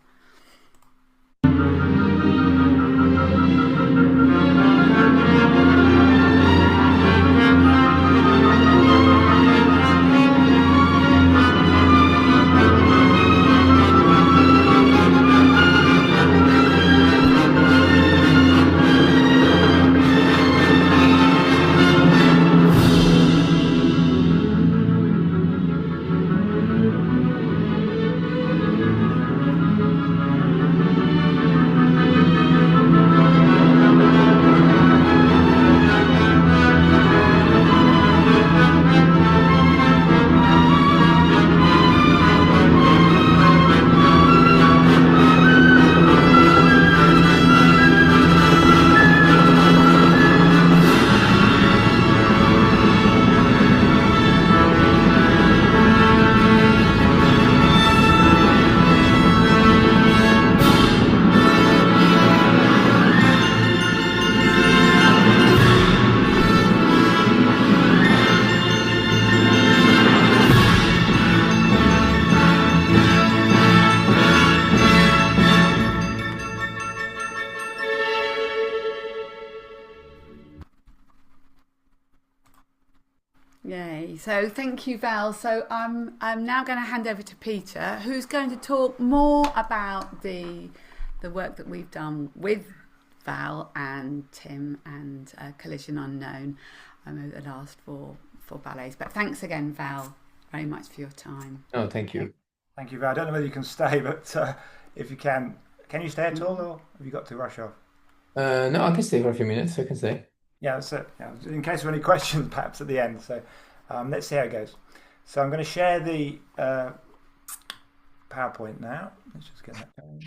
Yay. So thank you, Val. So I'm now going to hand over to Peter, who's going to talk more about the work that we've done with Val and Tim and Collision Unknown over the last four ballets. But thanks again, Val, very much for your time. Oh, thank you. Thank you, Val. I don't know whether you can stay, but if you can you stay at all, or have you got to rush off? No, I can stay for a few minutes. I can stay. Yeah, that's it. Yeah, in case of any questions, perhaps at the end. So let's see how it goes. So I'm going to share the PowerPoint now. Let's just get that going.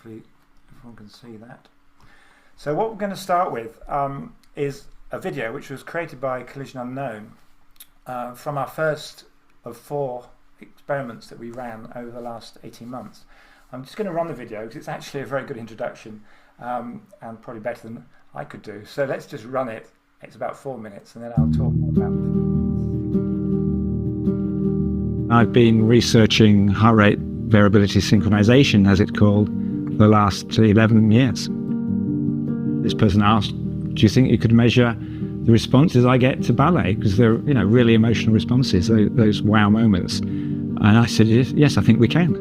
hopefully everyone can see that. So what we're going to start with is a video which was created by Collision Unknown from our first of 4 experiments that we ran over the last 18 months. I'm just going to run the video because it's actually a very good introduction and probably better than I could do. So let's just run it. It's about 4 minutes and then I'll talk more about it. I've been researching heart rate variability synchronization, as it's called, for the last 11 years. This person asked, do you think you could measure the responses I get to ballet? Because they're, you know, really emotional responses, those wow moments. And I said, yes, I think we can.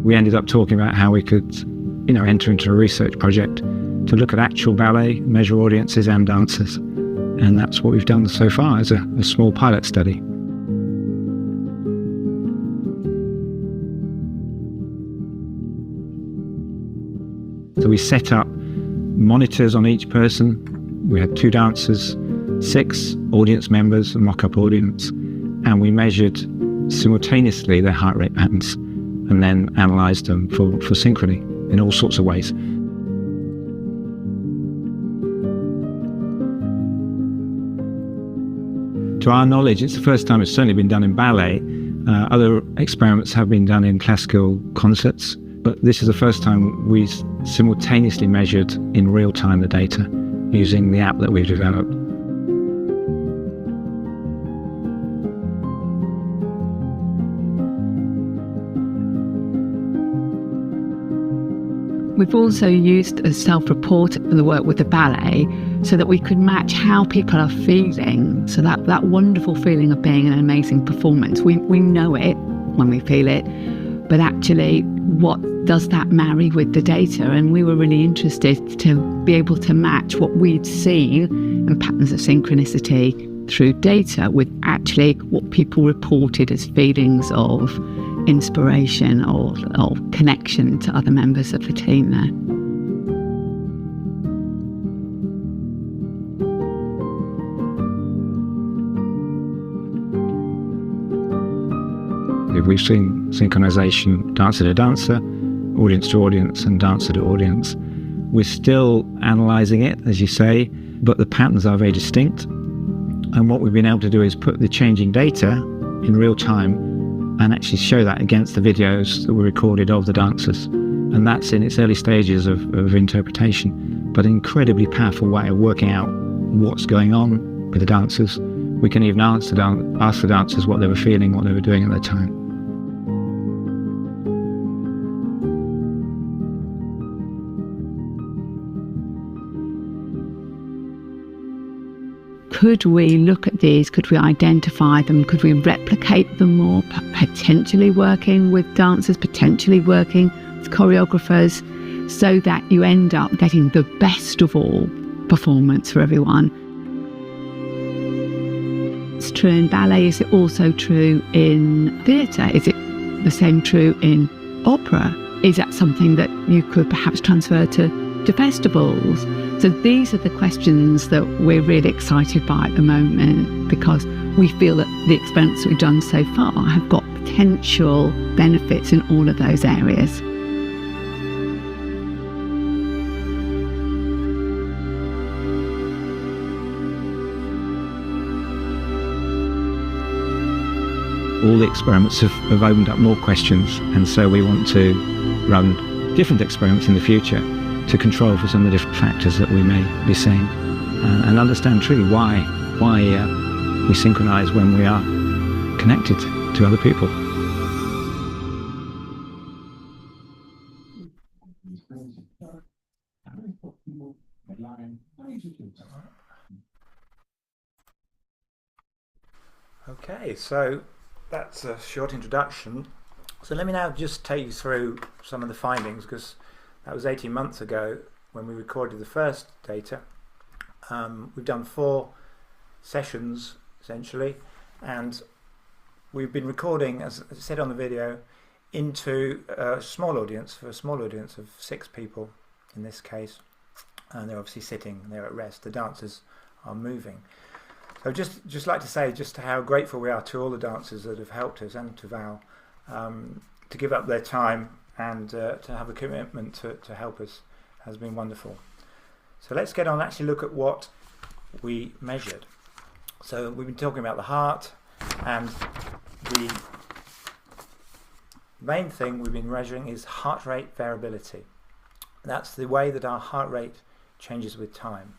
We ended up talking about how we could, you know, enter into a research project to look at actual ballet, measure audiences and dancers. And that's what we've done so far as a small pilot study. So we set up monitors on each person. We had 2 dancers, 6 audience members, a mock-up audience, and we measured simultaneously their heart rate patterns and then analysed them for synchrony in all sorts of ways. To our knowledge, it's the first time it's certainly been done in ballet. Other experiments have been done in classical concerts, but this is the first time we simultaneously measured in real time the data using the app that we've developed. We've also used a self-report for the work with the ballet so that we could match how people are feeling. So that wonderful feeling of being an amazing performance, we know it when we feel it, but actually what does that marry with the data? And we were really interested to be able to match what we'd seen in patterns of synchronicity through data with actually what people reported as feelings of inspiration or connection to other members of the team there. We've seen synchronization dancer to dancer, audience to audience and dancer to audience. We're still analysing it, as you say, but the patterns are very distinct. And what we've been able to do is put the changing data in real time and actually show that against the videos that were recorded of the dancers. And that's in its early stages of interpretation, but an incredibly powerful way of working out what's going on with the dancers. We can even ask the dancers what they were feeling, what they were doing at the time. Could we look at these? Could we identify them? Could we replicate them more? Potentially working with dancers, potentially working with choreographers, so that you end up getting the best of all performance for everyone. It's true in ballet. Is it also true in theatre? Is it the same true in opera? Is that something that you could perhaps transfer to festivals? So these are the questions that we're really excited by at the moment, because we feel that the experiments we've done so far have got potential benefits in all of those areas. All the experiments have opened up more questions, and so we want to run different experiments in the future to control for some of the different factors that we may be seeing, and understand truly why we synchronize when we are connected to other people. Okay, so that's a short introduction. So let me now just take you through some of the findings, because that was 18 months ago when we recorded the first data. We've done 4 sessions essentially, and we've been recording, as I said on the video, into a small audience, for a small audience of 6 people in this case, and they're obviously sitting, they're at rest. The dancers moving. So just like to say just how grateful we are to all the dancers that have helped us, and to Val, to give up their time and to have a commitment to help us has been wonderful. So let's get on and actually look at what we measured. So we've been talking about the heart, and the main thing we've been measuring is heart rate variability. That's the way that our heart rate changes with time.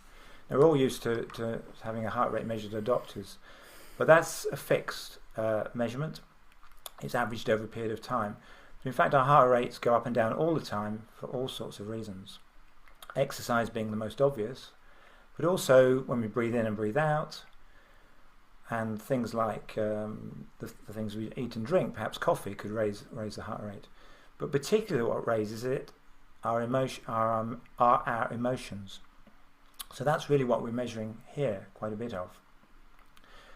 Now, we're all used to having a heart rate measured at doctors, but that's a fixed measurement. It's averaged over a period of time. But in fact, our heart rates go up and down all the time for all sorts of reasons. Exercise being the most obvious, but also when we breathe in and breathe out, and things like the things we eat and drink, perhaps coffee could raise the heart rate. But particularly what raises it are our emotions. So that's really what we're measuring here quite a bit of.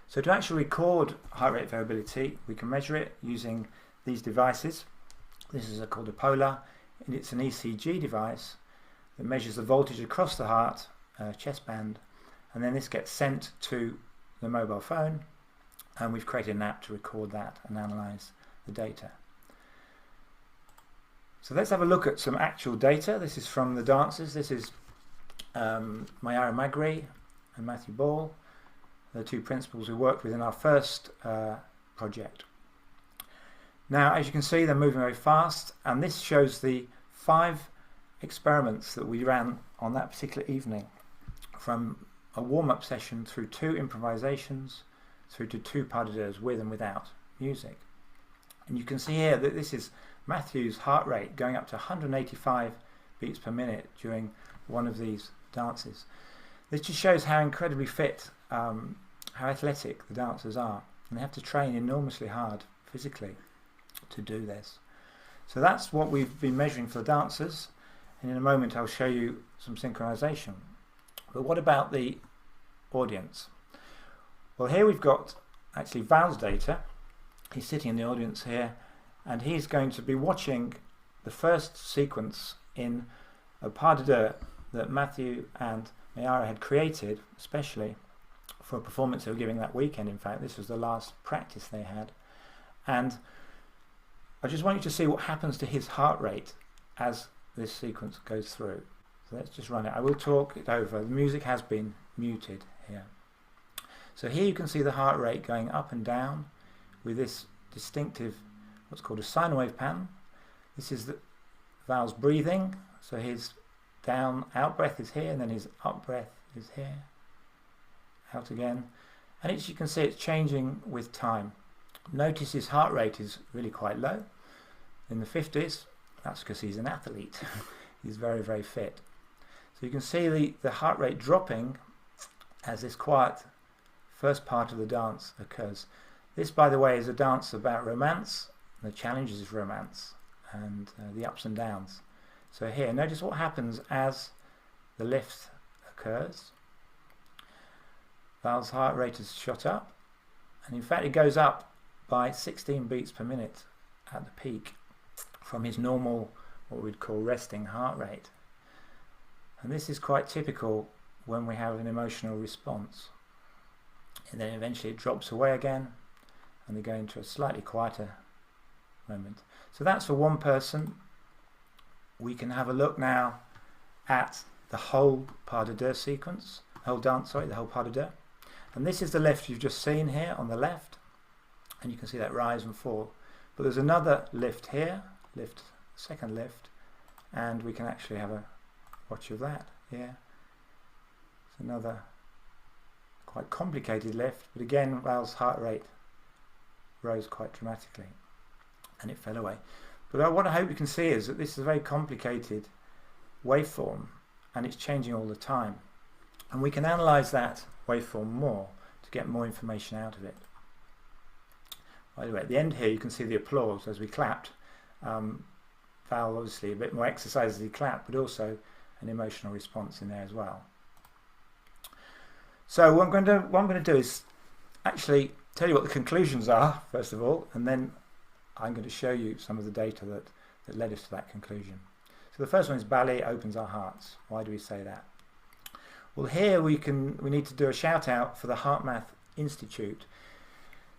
So to actually record heart rate variability, we can measure it using these devices. This is called a Polar, and it's an ECG device that measures the voltage across the heart, chest band, and then this gets sent to the mobile phone, and we've created an app to record that and analyze the data. So let's have a look at some actual data. This is from the dancers. This is Mayara Magri and Matthew Ball, the two principals we worked with in our first project. Now, as you can see, they're moving very fast, and this shows the 5 experiments that we ran on that particular evening, from a warm-up session through 2 improvisations, through to 2 pas de deux with and without music. And you can see here that this is Matthew's heart rate going up to 185 beats per minute during one of these dances. This just shows how incredibly fit, how athletic the dancers are, and they have to train enormously hard physically to do this. So that's what we've been measuring for the dancers, and in a moment I'll show you some synchronization. But what about the audience? Well, here we've got actually Val's data. He's sitting in the audience here, and he's going to be watching the first sequence in a pas de deux that Matthew and Mayara had created especially for a performance they were giving that weekend. In fact, this was the last practice they had, and I just want you to see what happens to his heart rate as this sequence goes through. So let's just run it. I will talk it over. The music has been muted here. So here you can see the heart rate going up and down with this distinctive, what's called a sine wave pattern. This is Val's breathing. So his down out breath is here, and then his up breath is here. Out again. And as you can see, it's changing with time. Notice his heart rate is really quite low, in the 50s. That's because he's an athlete. He's very, very fit. So you can see the heart rate dropping as this quiet first part of the dance occurs. This, by the way, is a dance about romance. The challenges of romance and the ups and downs. So here, notice what happens as the lift occurs. Val's heart rate has shot up, and in fact it goes up by 16 beats per minute at the peak from his normal, what we'd call resting heart rate. And this is quite typical when we have an emotional response. And then eventually it drops away again, and they go into a slightly quieter moment. So that's for one person. We can have a look now at the whole pas de deux sequence, the whole pas de deux. And this is the lift you've just seen here on the left, and you can see that rise and fall. But there's another lift here, second lift, and we can actually have a watch of that here. It's another quite complicated lift, but again Val's heart rate rose quite dramatically and it fell away. But what I hope you can see is that this is a very complicated waveform, and it's changing all the time, and we can analyze that waveform more to get more information out of it. By the way, at the end here you can see the applause as we clapped. Val obviously a bit more exercise as he clapped, but also an emotional response in there as well. So what I'm going to do is actually tell you what the conclusions are first of all, and then I'm going to show you some of the data that led us to that conclusion. So the first one is ballet opens our hearts. Why do we say that? Well, here we need to do a shout out for the HeartMath Institute.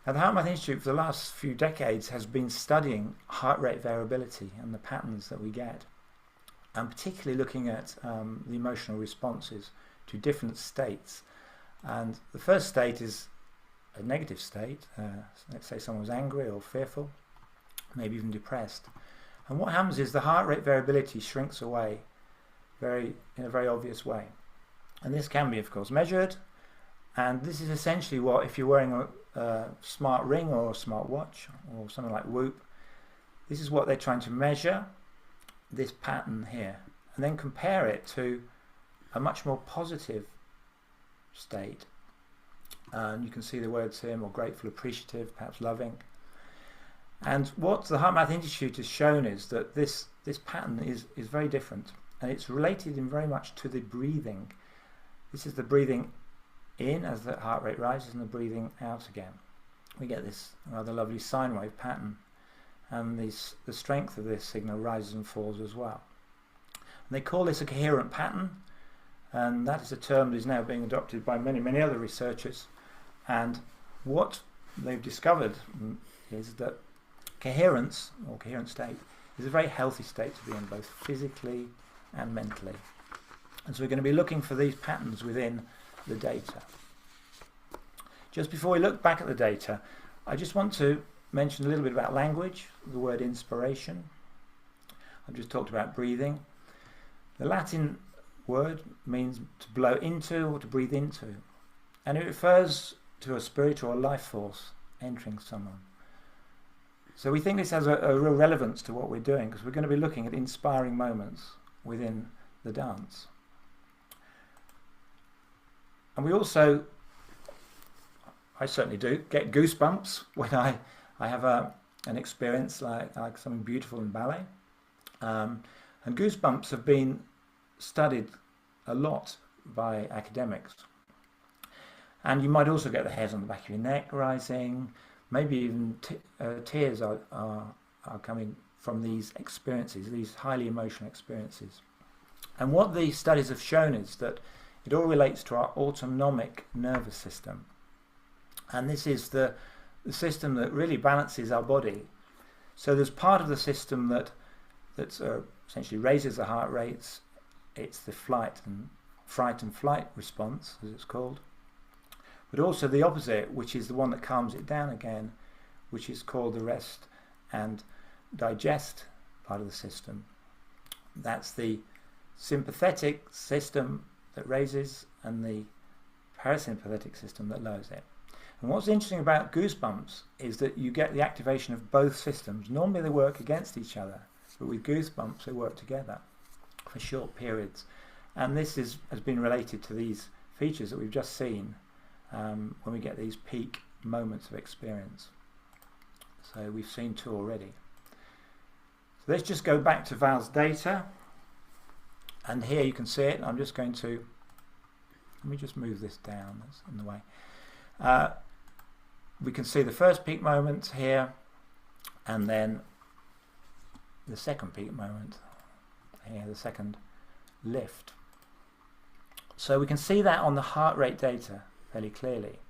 Now, the HeartMath Institute for the last few decades has been studying heart rate variability and the patterns that we get, and particularly looking at the emotional responses to different states. And the first state is a negative state. Let's say someone was angry or fearful, maybe even depressed. And what happens is the heart rate variability shrinks away in a very obvious way. And this can be, of course, measured. And this is essentially what, if you're wearing a smart ring or a smart watch or something like Whoop, this is what they're trying to measure, this pattern here, and then compare it to a much more positive state. And you can see the words here: more grateful, appreciative, perhaps loving. And what the HeartMath Institute has shown is that this pattern is very different, and it's related in very much to the breathing. This is the breathing in as the heart rate rises and the breathing out again. We get this rather lovely sine wave pattern, and the strength of this signal rises and falls as well. And they call this a coherent pattern, and that is a term that is now being adopted by many other researchers. And what they've discovered is that coherence, or coherent state, is a very healthy state to be in, both physically and mentally. And so we're going to be looking for these patterns within the data. Just before we look back at the data, I just want to mention a little bit about language, the word inspiration. I've just talked about breathing. The Latin word means to blow into or to breathe into, and it refers to a spirit or a life force entering someone. So we think this has a real relevance to what we're doing, because we're going to be looking at inspiring moments within the dance. And we also, I certainly do, get goosebumps when I have an experience like something beautiful in ballet. And goosebumps have been studied a lot by academics. And you might also get the hairs on the back of your neck rising, maybe even tears are coming from these experiences, these highly emotional experiences. And what these studies have shown is that it all relates to our autonomic nervous system. And this is the system that really balances our body. So there's part of the system that essentially raises the heart rates. It's the fright and flight response, as it's called. But also the opposite, which is the one that calms it down again, which is called the rest and digest part of the system. That's the sympathetic system that raises and the parasympathetic system that lowers it. And what's interesting about goosebumps is that you get the activation of both systems. Normally they work against each other, but with goosebumps they work together for short periods. And this has been related to these features that we've just seen when we get these peak moments of experience. So we've seen two already. So let's just go back to Val's data. And here you can see it. I'm just going to, let me just move this down, that's in the way. We can see the first peak moment here, and then the second peak moment here, the second lift. So we can see that on the heart rate data fairly clearly.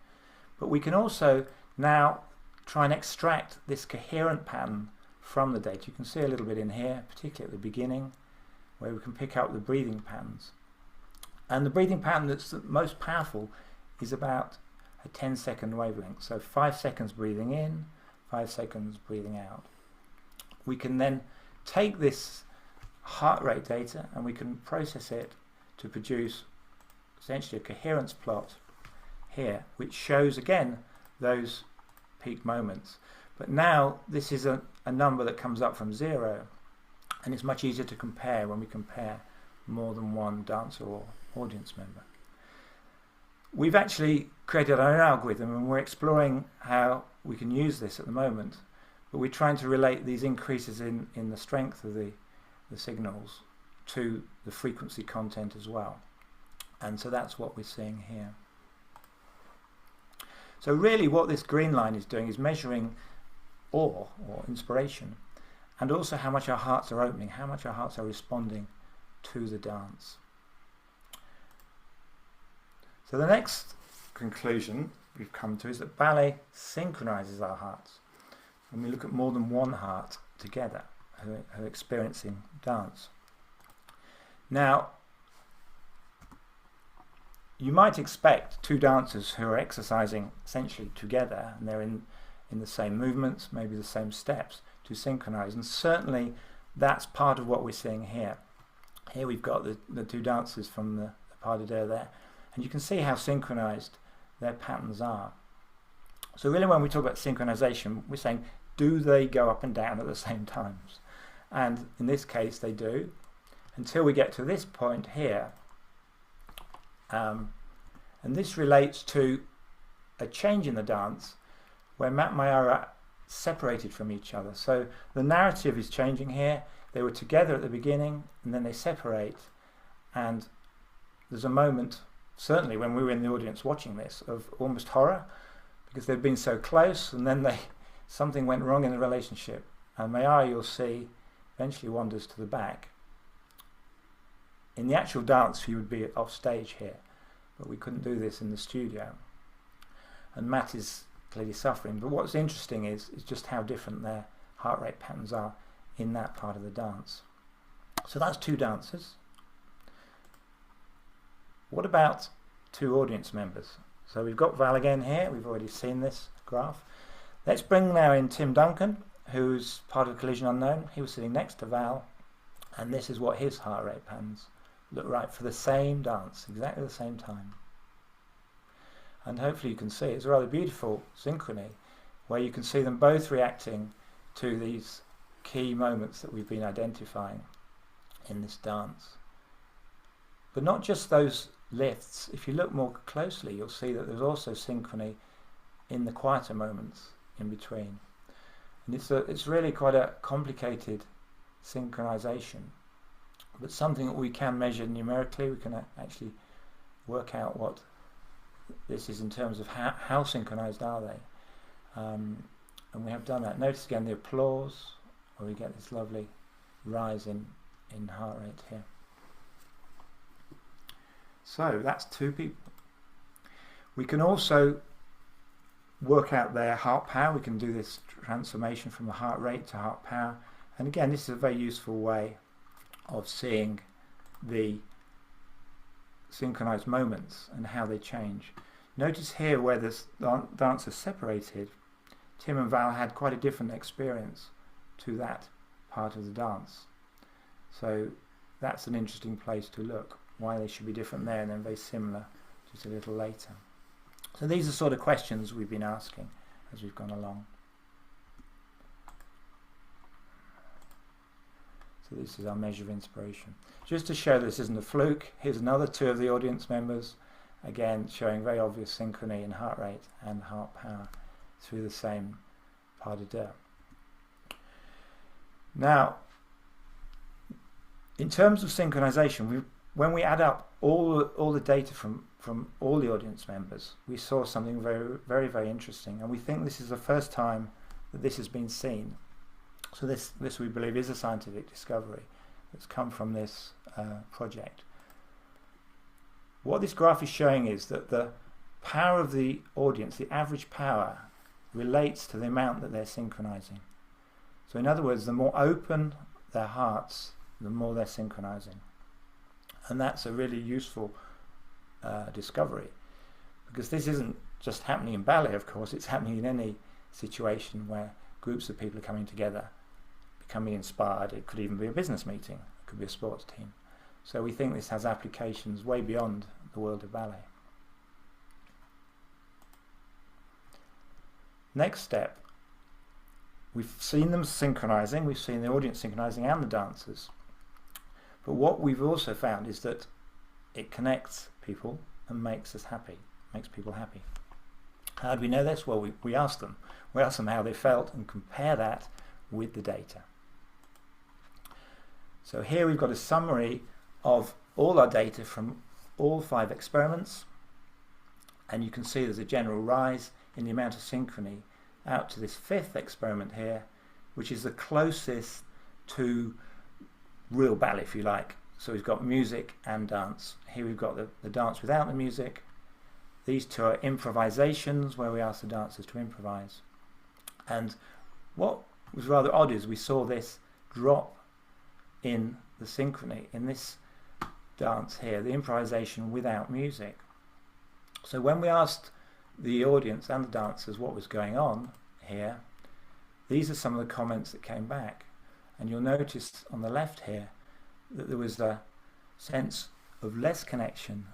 But we can also now try and extract this coherent pattern from the data. You can see a little bit in here, particularly at the beginning, where we can pick up the breathing patterns. And the breathing pattern that's the most powerful is about a 10-second wavelength. So 5 seconds breathing in, 5 seconds breathing out. We can then take this heart rate data and we can process it to produce essentially a coherence plot here, which shows again those peak moments. But now this is a number that comes up from 0, and it's much easier to compare when we compare more than one dancer or audience member. We've actually created our own algorithm, and we're exploring how we can use this at the moment, but we're trying to relate these increases in the strength of the signals to the frequency content as well. And so that's what we're seeing here. So really what this green line is doing is measuring awe or inspiration, and also how much our hearts are opening, how much our hearts are responding to the dance. So the next conclusion we've come to is that ballet synchronizes our hearts. When we look at more than one heart together who are experiencing dance. Now, you might expect two dancers who are exercising essentially together, and they're in the same movements, maybe the same steps, to synchronize, and certainly that's part of what we're seeing here. Here we've got the two dancers from the pas de deux there, and you can see how synchronized their patterns are. So really when we talk about synchronization, we're saying, do they go up and down at the same times? And in this case they do, until we get to this point here. And this relates to a change in the dance where Matt and Maya are separated from each other. So the narrative is changing here. They were together at the beginning and then they separate, and there's a moment, certainly when we were in the audience watching this, of almost horror because they'd been so close and then something went wrong in the relationship, and Maya, you'll see, eventually wanders to the back. In the actual dance he would be off stage here, but we couldn't do this in the studio, and Matt is clearly suffering. But what's interesting is just how different their heart rate patterns are in that part of the dance. So that's two dancers. What about two audience members? So we've got Val again here, we've already seen this graph. Let's bring now in Tim Duncan, who's part of Collision Unknown. He was sitting next to Val, and this is what his heart rate patterns look like for the same dance, exactly the same time. And hopefully you can see it's a rather beautiful synchrony where you can see them both reacting to these key moments that we've been identifying in this dance. But not just those lifts. If you look more closely, you'll see that there's also synchrony in the quieter moments in between. And it's really quite a complicated synchronization, but something that we can measure numerically. We can actually work out what this is in terms of how synchronized are they. And we have done that. Notice again the applause, where we get this lovely rise in heart rate here. So that's two people. We can also work out their heart power. We can do this transformation from the heart rate to heart power. And again, this is a very useful way of seeing the synchronized moments and how they change. Notice here where the dancers separated, Tim and Val had quite a different experience to that part of the dance. So that's an interesting place to look, why they should be different there and then very similar just a little later. So these are sort of questions we've been asking as we've gone along. So this is our measure of inspiration. Just to show this isn't a fluke, here's another two of the audience members, again showing very obvious synchrony in heart rate and heart power through the same pas de deux. Now, in terms of synchronization, when we add up all the data from all the audience members, we saw something very, very, very interesting, and we think this is the first time that this has been seen. So this we believe is a scientific discovery that's come from this project. What this graph is showing is that the power of the audience, the average power, relates to the amount that they're synchronizing. So in other words, the more open their hearts, the more they're synchronizing. And that's a really useful discovery, because this isn't just happening in ballet, of course, it's happening in any situation where groups of people are coming together, becoming inspired. It could even be a business meeting, it could be a sports team. So we think this has applications way beyond the world of ballet. Next step, we've seen them synchronizing, we've seen the audience synchronizing and the dancers. But what we've also found is that it connects people and makes us happy, makes people happy. How do we know this? Well, we asked them. We asked them how they felt and compare that with the data. So here we've got a summary of all our data from all 5 experiments, and you can see there's a general rise in the amount of synchrony out to this 5th experiment here, which is the closest to real ballet, if you like. So we've got music and dance. Here we've got the dance without the music. these two are improvisations, where we ask the dancers to improvise. And what was rather odd is we saw this drop in the synchrony in this dance here, the improvisation without music. So when we asked the audience and the dancers what was going on here, these are some of the comments that came back. And you'll notice on the left here that there was a sense of less connection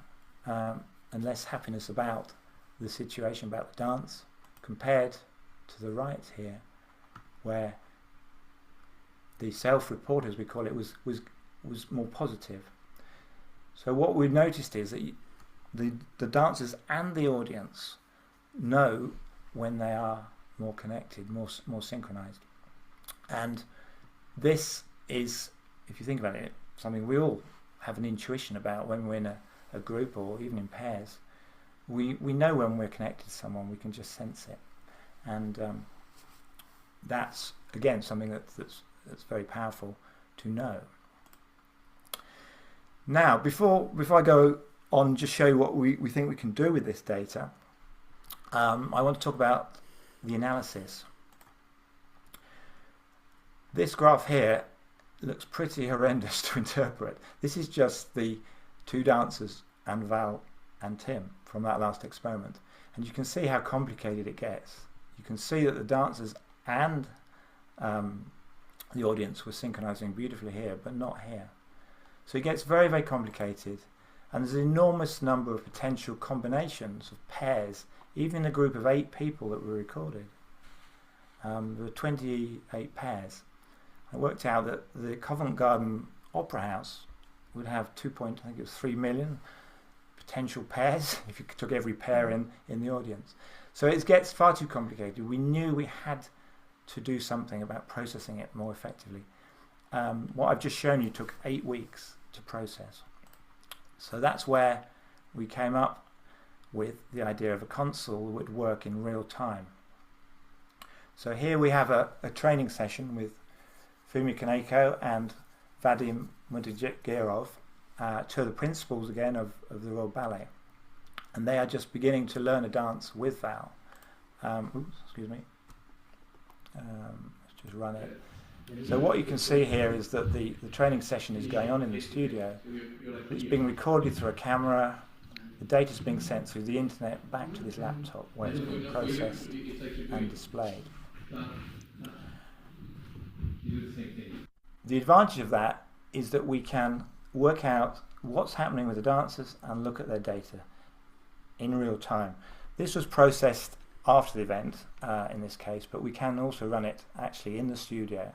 and less happiness about the situation, about the dance, compared to the right here, where the self-report, as we call it, was more positive. So what we've noticed is that the dancers and the audience know when they are more connected, more synchronized. And this is, if you think about it, something we all have an intuition about when we're in a group or even in pairs. We know when we're connected to someone, we can just sense it. And that's, again, something that's very powerful to know. Now, before I go on, just show you what we think we can do with this data, I want to talk about the analysis. This graph here looks pretty horrendous to interpret. This is just the two dancers and Val and Tim from that last experiment. And you can see how complicated it gets. You can see that the dancers and the audience were synchronizing beautifully here, but not here. So it gets very, very complicated. And there's an enormous number of potential combinations of pairs, even in a group of 8 people that were recorded. There were 28 pairs. I worked out that the Covent Garden Opera House would have 3 million potential pairs if you took every pair in the audience. So it gets far too complicated. We knew we had to do something about processing it more effectively. What I've just shown you took 8 weeks to process. So that's where we came up with the idea of a console that would work in real time. So here we have a training session with Fumi Kaneko and Vadim Mudigirov, 2 of the principals again of the Royal Ballet. And they are just beginning to learn a dance with Val. Excuse me. Let's just run it. So what you can see here is that the training session is going on in the studio. It's being recorded through a camera. The data is being sent through the internet back to this laptop where it's being processed and displayed. The advantage of that is that we can work out what's happening with the dancers and look at their data in real time. This was processed after the event in this case, but we can also run it actually in the studio.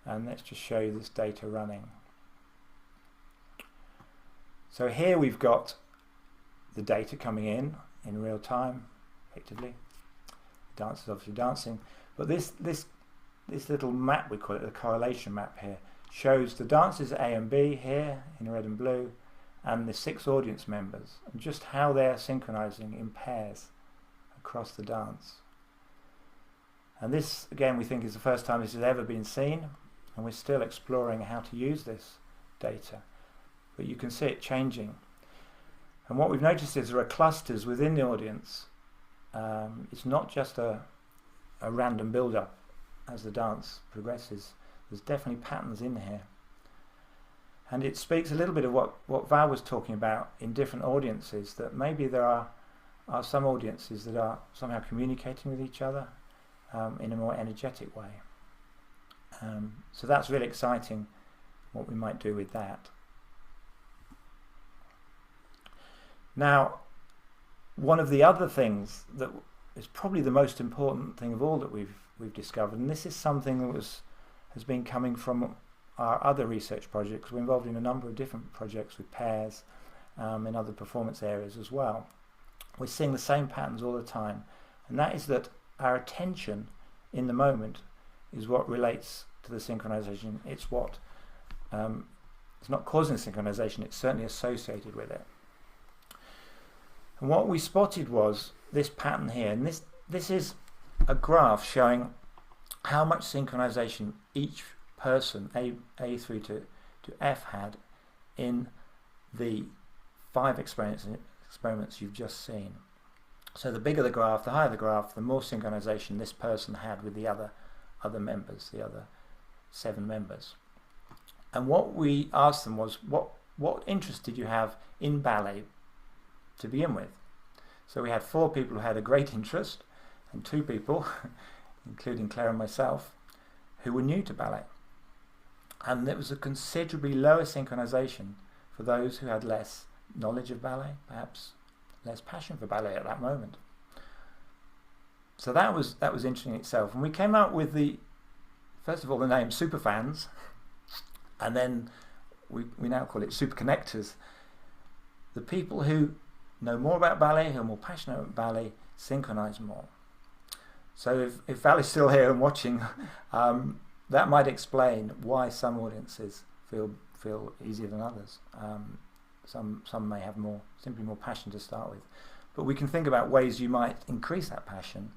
And let's just show you this data running. So here we've got the data coming in real time, effectively. The dancers obviously dancing, but this little map, we call it the correlation map here, shows the dancers A and B here in red and blue, and the 6 audience members, and just how they're synchronizing in pairs across the dance. And this, again, we think is the first time this has ever been seen, and we're still exploring how to use this data. But you can see it changing. And what we've noticed is there are clusters within the audience. It's not just a random build-up as the dance progresses. There's definitely patterns in here. And it speaks a little bit of what Val was talking about in different audiences, that maybe there are some audiences that are somehow communicating with each other in a more energetic way. So that's really exciting, what we might do with that. Now, one of the other things that is probably the most important thing of all that we've discovered, and this is something that has been coming from our other research projects. We're involved in a number of different projects with pairs in other performance areas as well. We're seeing the same patterns all the time, and that is that our attention in the moment is what relates to the synchronization. It's what it's not causing synchronization, it's certainly associated with it. And what we spotted was this pattern here, and this is a graph showing how much synchronization each person, A through to F, had in the 5 experiments you've just seen. So the bigger the graph, the higher the graph, the more synchronization this person had with the other members, the other 7 members. And what we asked them was, what interest did you have in ballet to begin with? So we had 4 people who had a great interest, and 2 people, including Claire and myself, who were new to ballet. And there was a considerably lower synchronization for those who had less knowledge of ballet, perhaps less passion for ballet at that moment. So that was interesting in itself. And we came out with first of all, the name Superfans, and then we now call it Super Connectors. The people who know more about ballet, who are more passionate about ballet, synchronize more. So if Val is still here and watching, that might explain why some audiences feel easier than others. Some may have simply more passion to start with. But we can think about ways you might increase that passion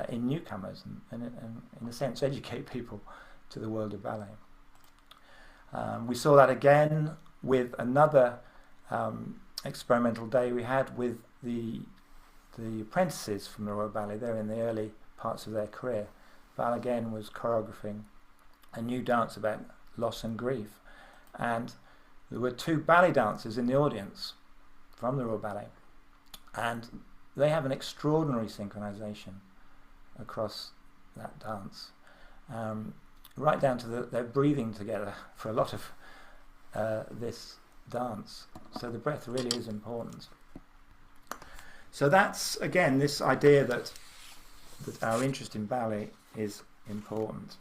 in newcomers and in a sense educate people to the world of ballet. We saw that again with another experimental day we had with the apprentices from the Royal Ballet. They're in the early parts of their career. Val again was choreographing a new dance about loss and grief, and there were 2 ballet dancers in the audience from the Royal Ballet, and they have an extraordinary synchronization across that dance, right down to their breathing together for a lot of this dance. So the breath really is important. So that's again this idea that our interest in ballet is important.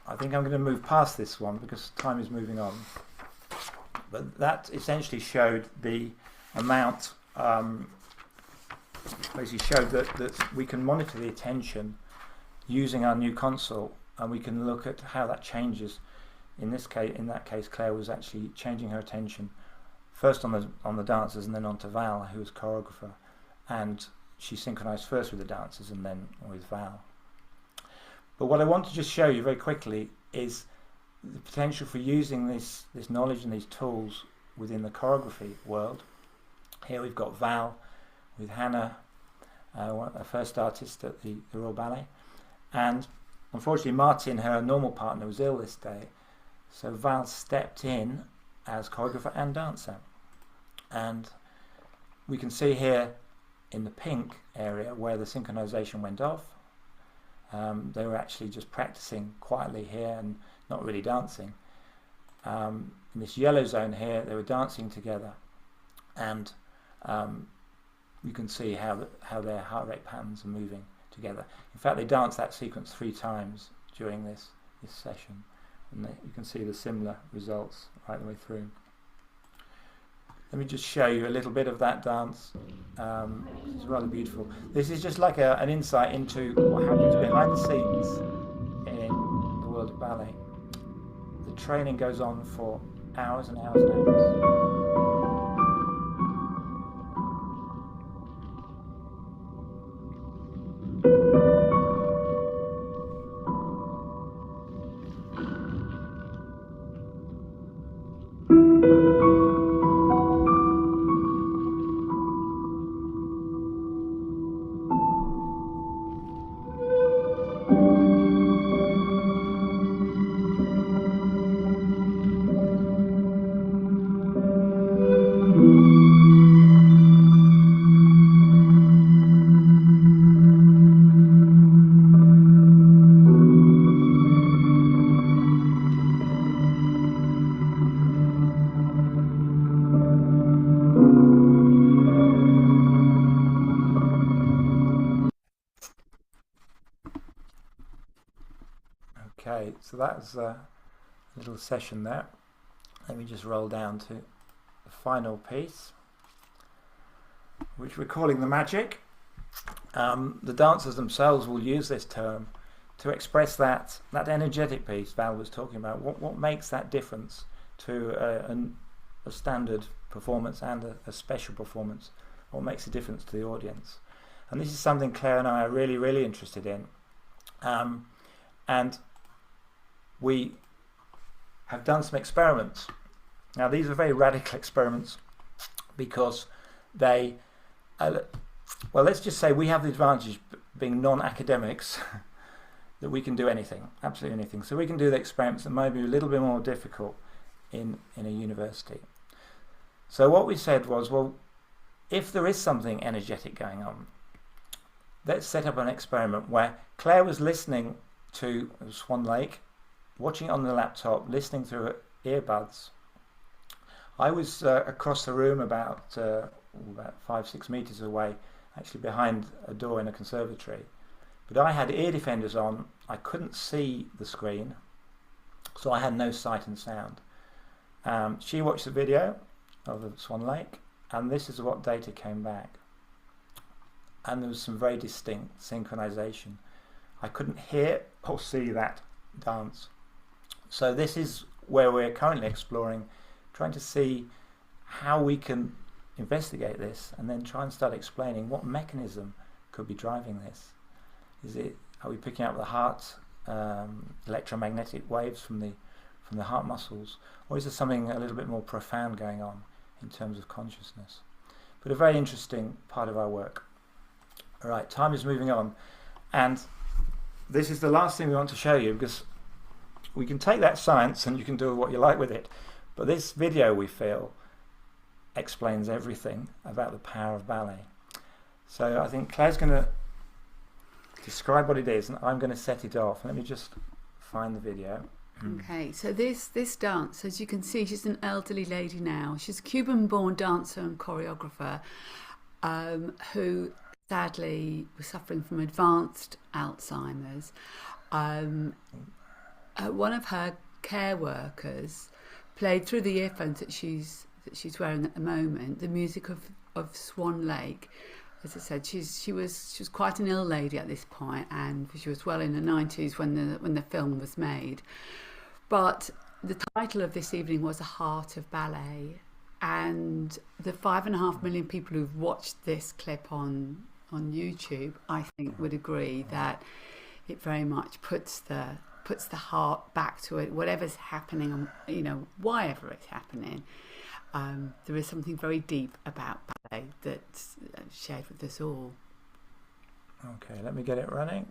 I think I'm going to move past this one because time is moving on. But that essentially showed the amount, basically showed that we can monitor the attention using our new console, and we can look at how that changes. In that case, Claire was actually changing her attention first on the dancers and then on to Val, who was choreographer, and she synchronized first with the dancers and then with Val. But what I want to just show you very quickly is the potential for using this knowledge and these tools within the choreography world. Here we've got Val with Hannah, a first artist at the Royal Ballet, and unfortunately Martin, her normal partner, was ill this day, so Val stepped in as choreographer and dancer. And we can see here in the pink area where the synchronization went off. They were actually just practicing quietly here and not really dancing. In this yellow zone here, they were dancing together, and you can see how their heart rate patterns are moving together. In fact, they danced that sequence 3 times during this session, and you can see the similar results right the way through. Let me just show you a little bit of that dance. It's rather beautiful. This is just like an insight into what happens behind the scenes in the world of ballet. The training goes on for hours and hours and hours. Okay, so that's a little session there. Let me just roll down to the final piece, which we're calling the magic. The dancers themselves will use this term to express that energetic piece Val was talking about. What makes that difference to a standard performance and a special performance? What makes a difference to the audience? And this is something Claire and I are really, really interested in. And we have done some experiments. Now, these are very radical experiments, because they, well, let's just say we have the advantage being non-academics that we can do anything, absolutely anything. So we can do the experiments that might be a little bit more difficult in a university. So what we said was, well, if there is something energetic going on, let's set up an experiment where Claire was listening to Swan Lake, watching it on the laptop, listening through her earbuds. I was across the room about 5-6 meters away, actually behind a door in a conservatory. But I had ear defenders on. I couldn't see the screen, so I had no sight and sound. She watched the video of the Swan Lake, and this is what data came back. And there was some very distinct synchronization. I couldn't hear or see that dance. So this is where we're currently exploring, trying to see how we can investigate this and then try and start explaining what mechanism could be driving this. Are we picking up the heart electromagnetic waves from the heart muscles, or is there something a little bit more profound going on in terms of consciousness? But a very interesting part of our work. All right, time is moving on, and this is the last thing we want to show you, because we can take that science and you can do what you like with it, but this video, we feel, explains everything about the power of ballet. So I think Claire's going to describe what it is, and I'm going to set it off. Let me just find the video. Okay, so this dance, as you can see, she's an elderly lady now. She's a Cuban-born dancer and choreographer who sadly was suffering from advanced Alzheimer's. One of her care workers played through the earphones that she's wearing at the moment the music of Swan Lake. As I said, she was quite an ill lady at this point, and she was well in her 90s when the film was made. But the title of this evening was The Heart of Ballet, and the 5.5 million people who've watched this clip on YouTube, I think, would agree that it very much puts the heart back to it, whatever's happening, and whyever it's happening. There is something very deep about ballet that's shared with us all. Okay, let me get it running.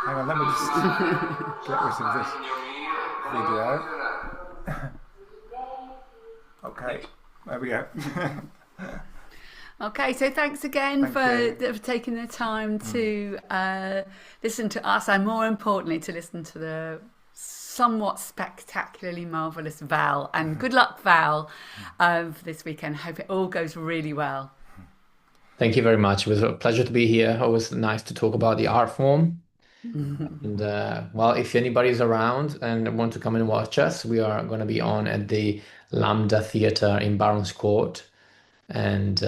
Hang on, let me just get rid of this video. Okay, there we go. Okay, so thanks again for taking the time to listen to us, and more importantly to listen to the somewhat spectacularly marvellous Val. And good luck, Val, for this weekend. Hope it all goes really well. Thank you very much. It was a pleasure to be here. Always nice to talk about the art form. And well, if anybody's around and want to come and watch us, we are going to be on at the Lambda Theatre in Barons Court. And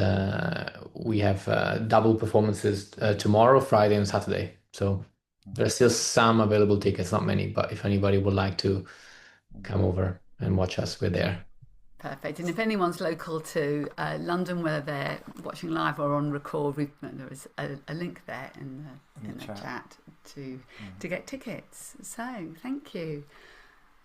we have double performances tomorrow, Friday, and Saturday. So there's still some available tickets, not many, but if anybody would like to come over and watch us, we're there. Perfect. And if anyone's local to London, whether they're watching live or on record, there is a link there in the chat to get tickets. So thank you.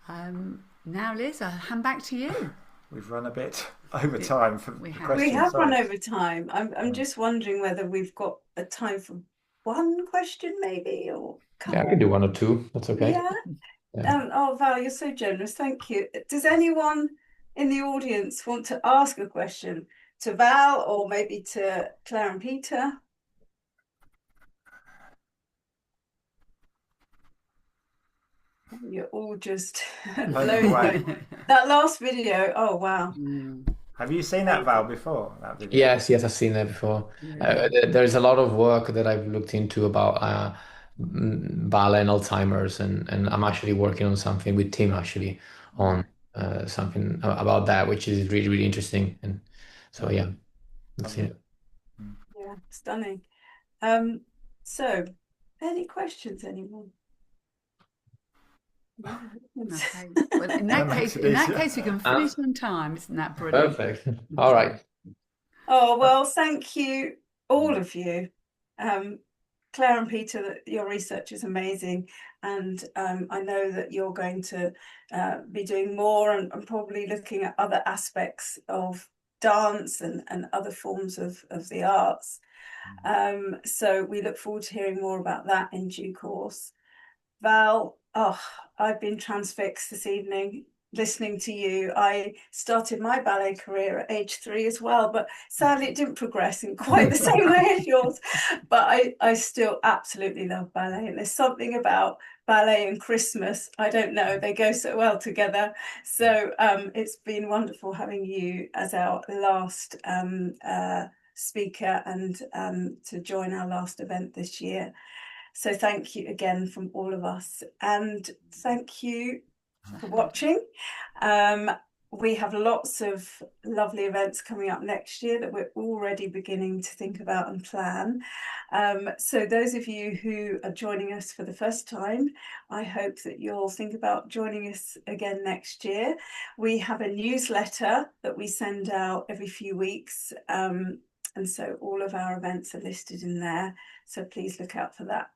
Now, Liz, I'll hand back to you. We've run a bit over time for the questions. We have run over time. I'm just wondering whether we've got a time for one question, maybe, or yeah, I can do one or two. That's okay. Yeah. Oh, Val, you're so generous. Thank you. Does anyone in the audience want to ask a question to Val or maybe to Claire and Peter? You're all just blown away. That last video, oh wow. Have you seen that, Val, before? That video? Yes, I've seen that before. There's a lot of work that I've looked into about ballet and Alzheimer's, and I'm actually working on something with Tim actually on something about that, which is really, really interesting. And so yeah, that's it. Yeah, stunning. So any questions, anyone? Okay. Well, in that case, we can finish on time. Isn't that brilliant? Perfect. All right. Oh well, thank you, all of you. Claire and Peter, your research is amazing, and I know that you're going to be doing more and probably looking at other aspects of dance and other forms of the arts. So we look forward to hearing more about that in due course. Val, I've been transfixed this evening listening to you. I started my ballet career at age 3 as well, but sadly it didn't progress in quite the same way as yours. But I still absolutely love ballet, and there's something about ballet and Christmas, I don't know, they go so well together. So it's been wonderful having you as our last speaker and to join our last event this year. So thank you again from all of us, and thank you for watching. We have lots of lovely events coming up next year that we're already beginning to think about and plan. So those of you who are joining us for the first time, I hope that you'll think about joining us again next year. We have a newsletter that we send out every few weeks, and so all of our events are listed in there. So please look out for that.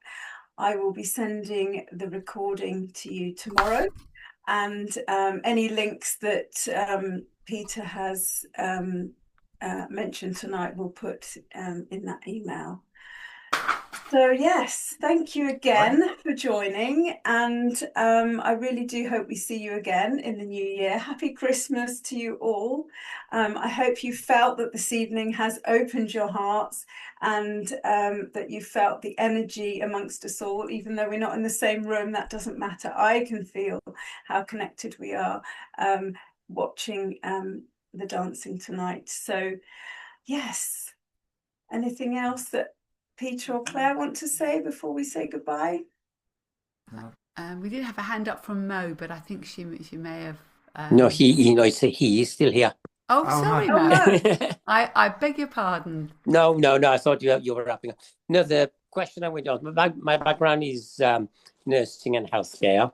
I will be sending the recording to you tomorrow, and any links that Peter has mentioned tonight we'll put in that email. So yes, thank you again for joining, and I really do hope we see you again in the new year. Happy Christmas to you all. I hope you felt that this evening has opened your hearts, and that you felt the energy amongst us all. Even though we're not in the same room, that doesn't matter. I can feel how connected we are watching the dancing tonight. So yes, anything else that Peter or Claire want to say before we say goodbye? We did have a hand up from Mo, but I think she may have. No, he is still here. Oh, sorry, Mo. I beg your pardon. No. I thought you were wrapping up. No, the question I went on. My background is nursing and healthcare.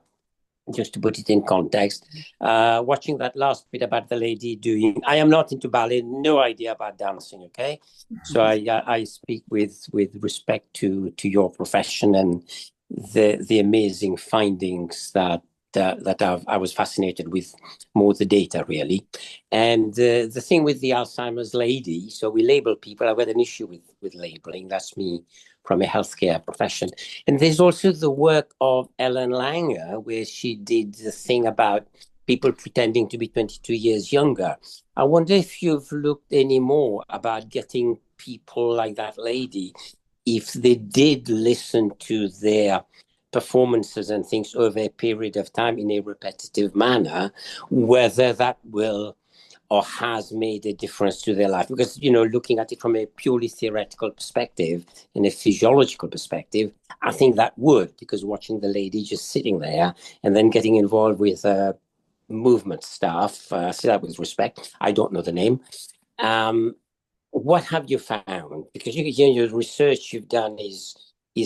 Just to put it in context, watching that last bit about the lady doing, I am not into ballet, no idea about dancing, okay? So I speak with respect to your profession and the amazing findings that I was fascinated with, more the data really. And the thing with the Alzheimer's lady, so we label people. I've got an issue with labeling. That's me from a healthcare profession. And there's also the work of Ellen Langer, where she did the thing about people pretending to be 22 years younger. I wonder if you've looked any more about getting people like that lady, if they did listen to their performances and things over a period of time in a repetitive manner, whether that will or has made a difference to their life? Because, you know, looking at it from a purely theoretical perspective and a physiological perspective, I think that would, because watching the lady just sitting there and then getting involved with movement stuff, say that with respect, I don't know the name. What have you found? Because your research you've done is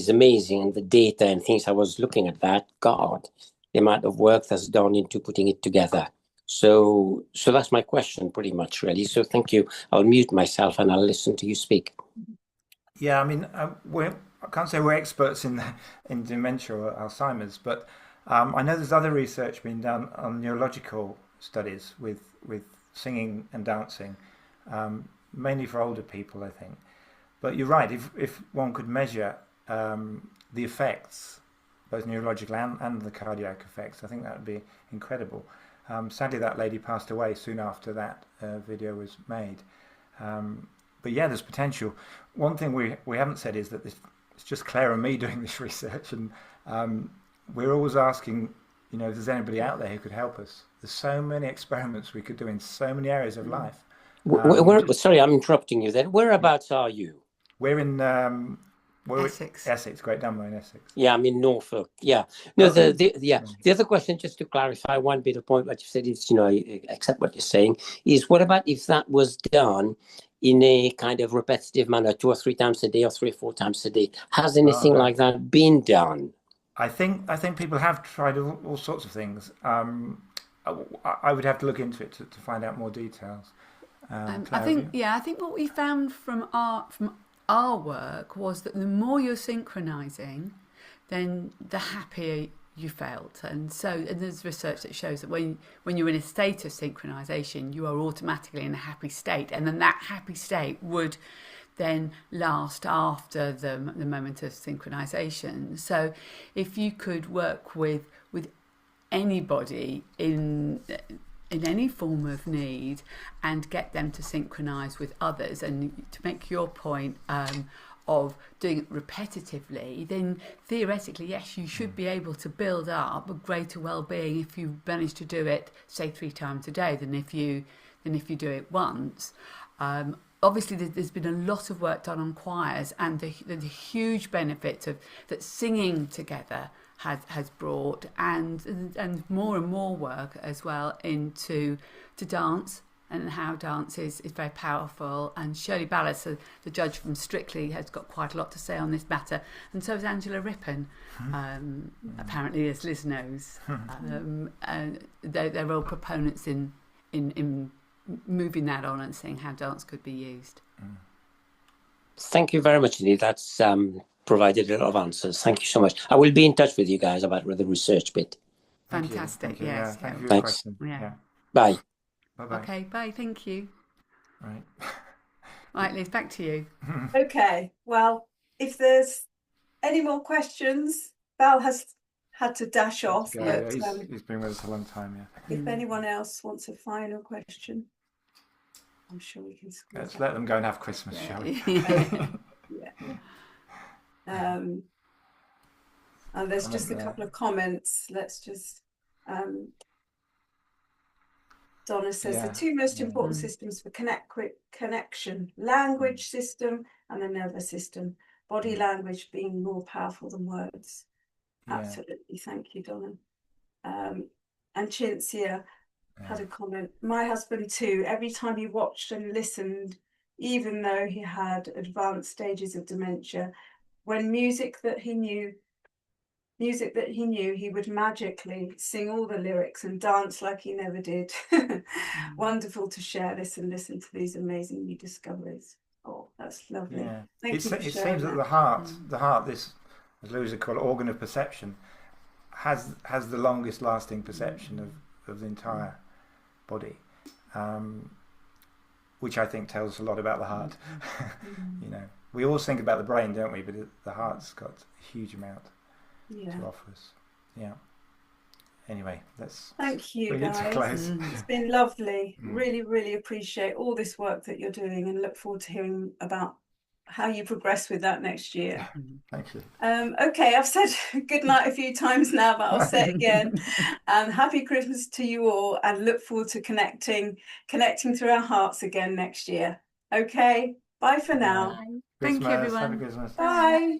amazing, and the data and things, I was looking at that, God, the amount of work that's done into putting it together. So that's my question pretty much, really. So thank you. I'll mute myself and I'll listen to you speak. Yeah, I mean, I can't say we're experts in dementia or Alzheimer's, but I know there's other research being done on neurological studies with singing and dancing, mainly for older people, I think. But you're right, if one could measure the effects, both neurological and the cardiac effects, I think that would be incredible. Sadly, that lady passed away soon after that video was made. But yeah, there's potential. One thing we haven't said is that it's just Claire and me doing this research, and we're always asking, you know, if there's anybody out there who could help us. There's so many experiments we could do in so many areas of life. Sorry, I'm interrupting you then. Whereabouts are you? We're in Essex. Essex, Great Dunmow in Essex. Yeah, I'm in Norfolk. Yeah. No, the other question, just to clarify one bit of point, what you said is, you know, I accept what you're saying, is what about if that was done in a kind of repetitive manner, 2 or 3 times a day or 3 or 4 times a day? Has anything like that been done? I think people have tried all sorts of things. I would have to look into it to find out more details. I think what we found from our work was that the more you're synchronizing, then the happier you felt. And there's research that shows that when you're in a state of synchronization, you are automatically in a happy state, and then that happy state would then last after the moment of synchronization. So if you could work with anybody in any form of need and get them to synchronize with others, and to make your point of doing it repetitively, then theoretically, yes, you should be able to build up a greater well-being if you manage to do it, say, 3 times a day than if you do it once. Obviously, there's been a lot of work done on choirs, and the huge benefits that singing together has brought, and more work as well into dance, and how dance is very powerful. And Shirley Ballas, the judge from Strictly, has got quite a lot to say on this matter, and so is Angela Rippon, apparently, as Liz knows. They're all proponents in moving that on and seeing how dance could be used. Thank you very much indeed. That's provided a lot of answers. Thank you so much. I will be in touch with you guys about the research bit. Fantastic. Yes. Thank you for your Thanks. question. Yeah. Bye. Bye-bye. Okay, bye. Thank you. Right. Right, Liz, back to you. Okay, well, if there's any more questions, Val has had to dash off. Yeah, But he's been with us a long time, yeah. if anyone else wants a final question, I'm sure we can squeeze Let's that. let them go and have Christmas, shall we? Yeah. And there's just a couple of comments. Let's just Donna says the 2 most important systems for connection: language system and the nervous system. Body language being more powerful than words. Yeah. Absolutely, thank you, Donna. And Cinzia had a comment. My husband too. Every time he watched and listened, even though he had advanced stages of dementia, when music that he knew, he would magically sing all the lyrics and dance like he never did. Wonderful to share this and listen to these amazing new discoveries. Oh, that's lovely. Yeah. Thank you for It sharing seems that that. the heart, this, as Louise would call it, organ of perception, has the longest lasting perception of the entire body, which I think tells us a lot about the heart. You know, we always think about the brain, don't we? But the heart's got a huge amount to offer us. Yeah. Anyway, let's thank you, bring it to guys. close. It's been lovely. Really, really appreciate all this work that you're doing, and look forward to hearing about how you progress with that next year. Thank you. Okay, I've said good night a few times now, but I'll say it again. And happy Christmas to you all, and look forward to connecting through our hearts again next year. Okay, bye for now. Thank you, Christmas, everyone. happy Christmas. Bye.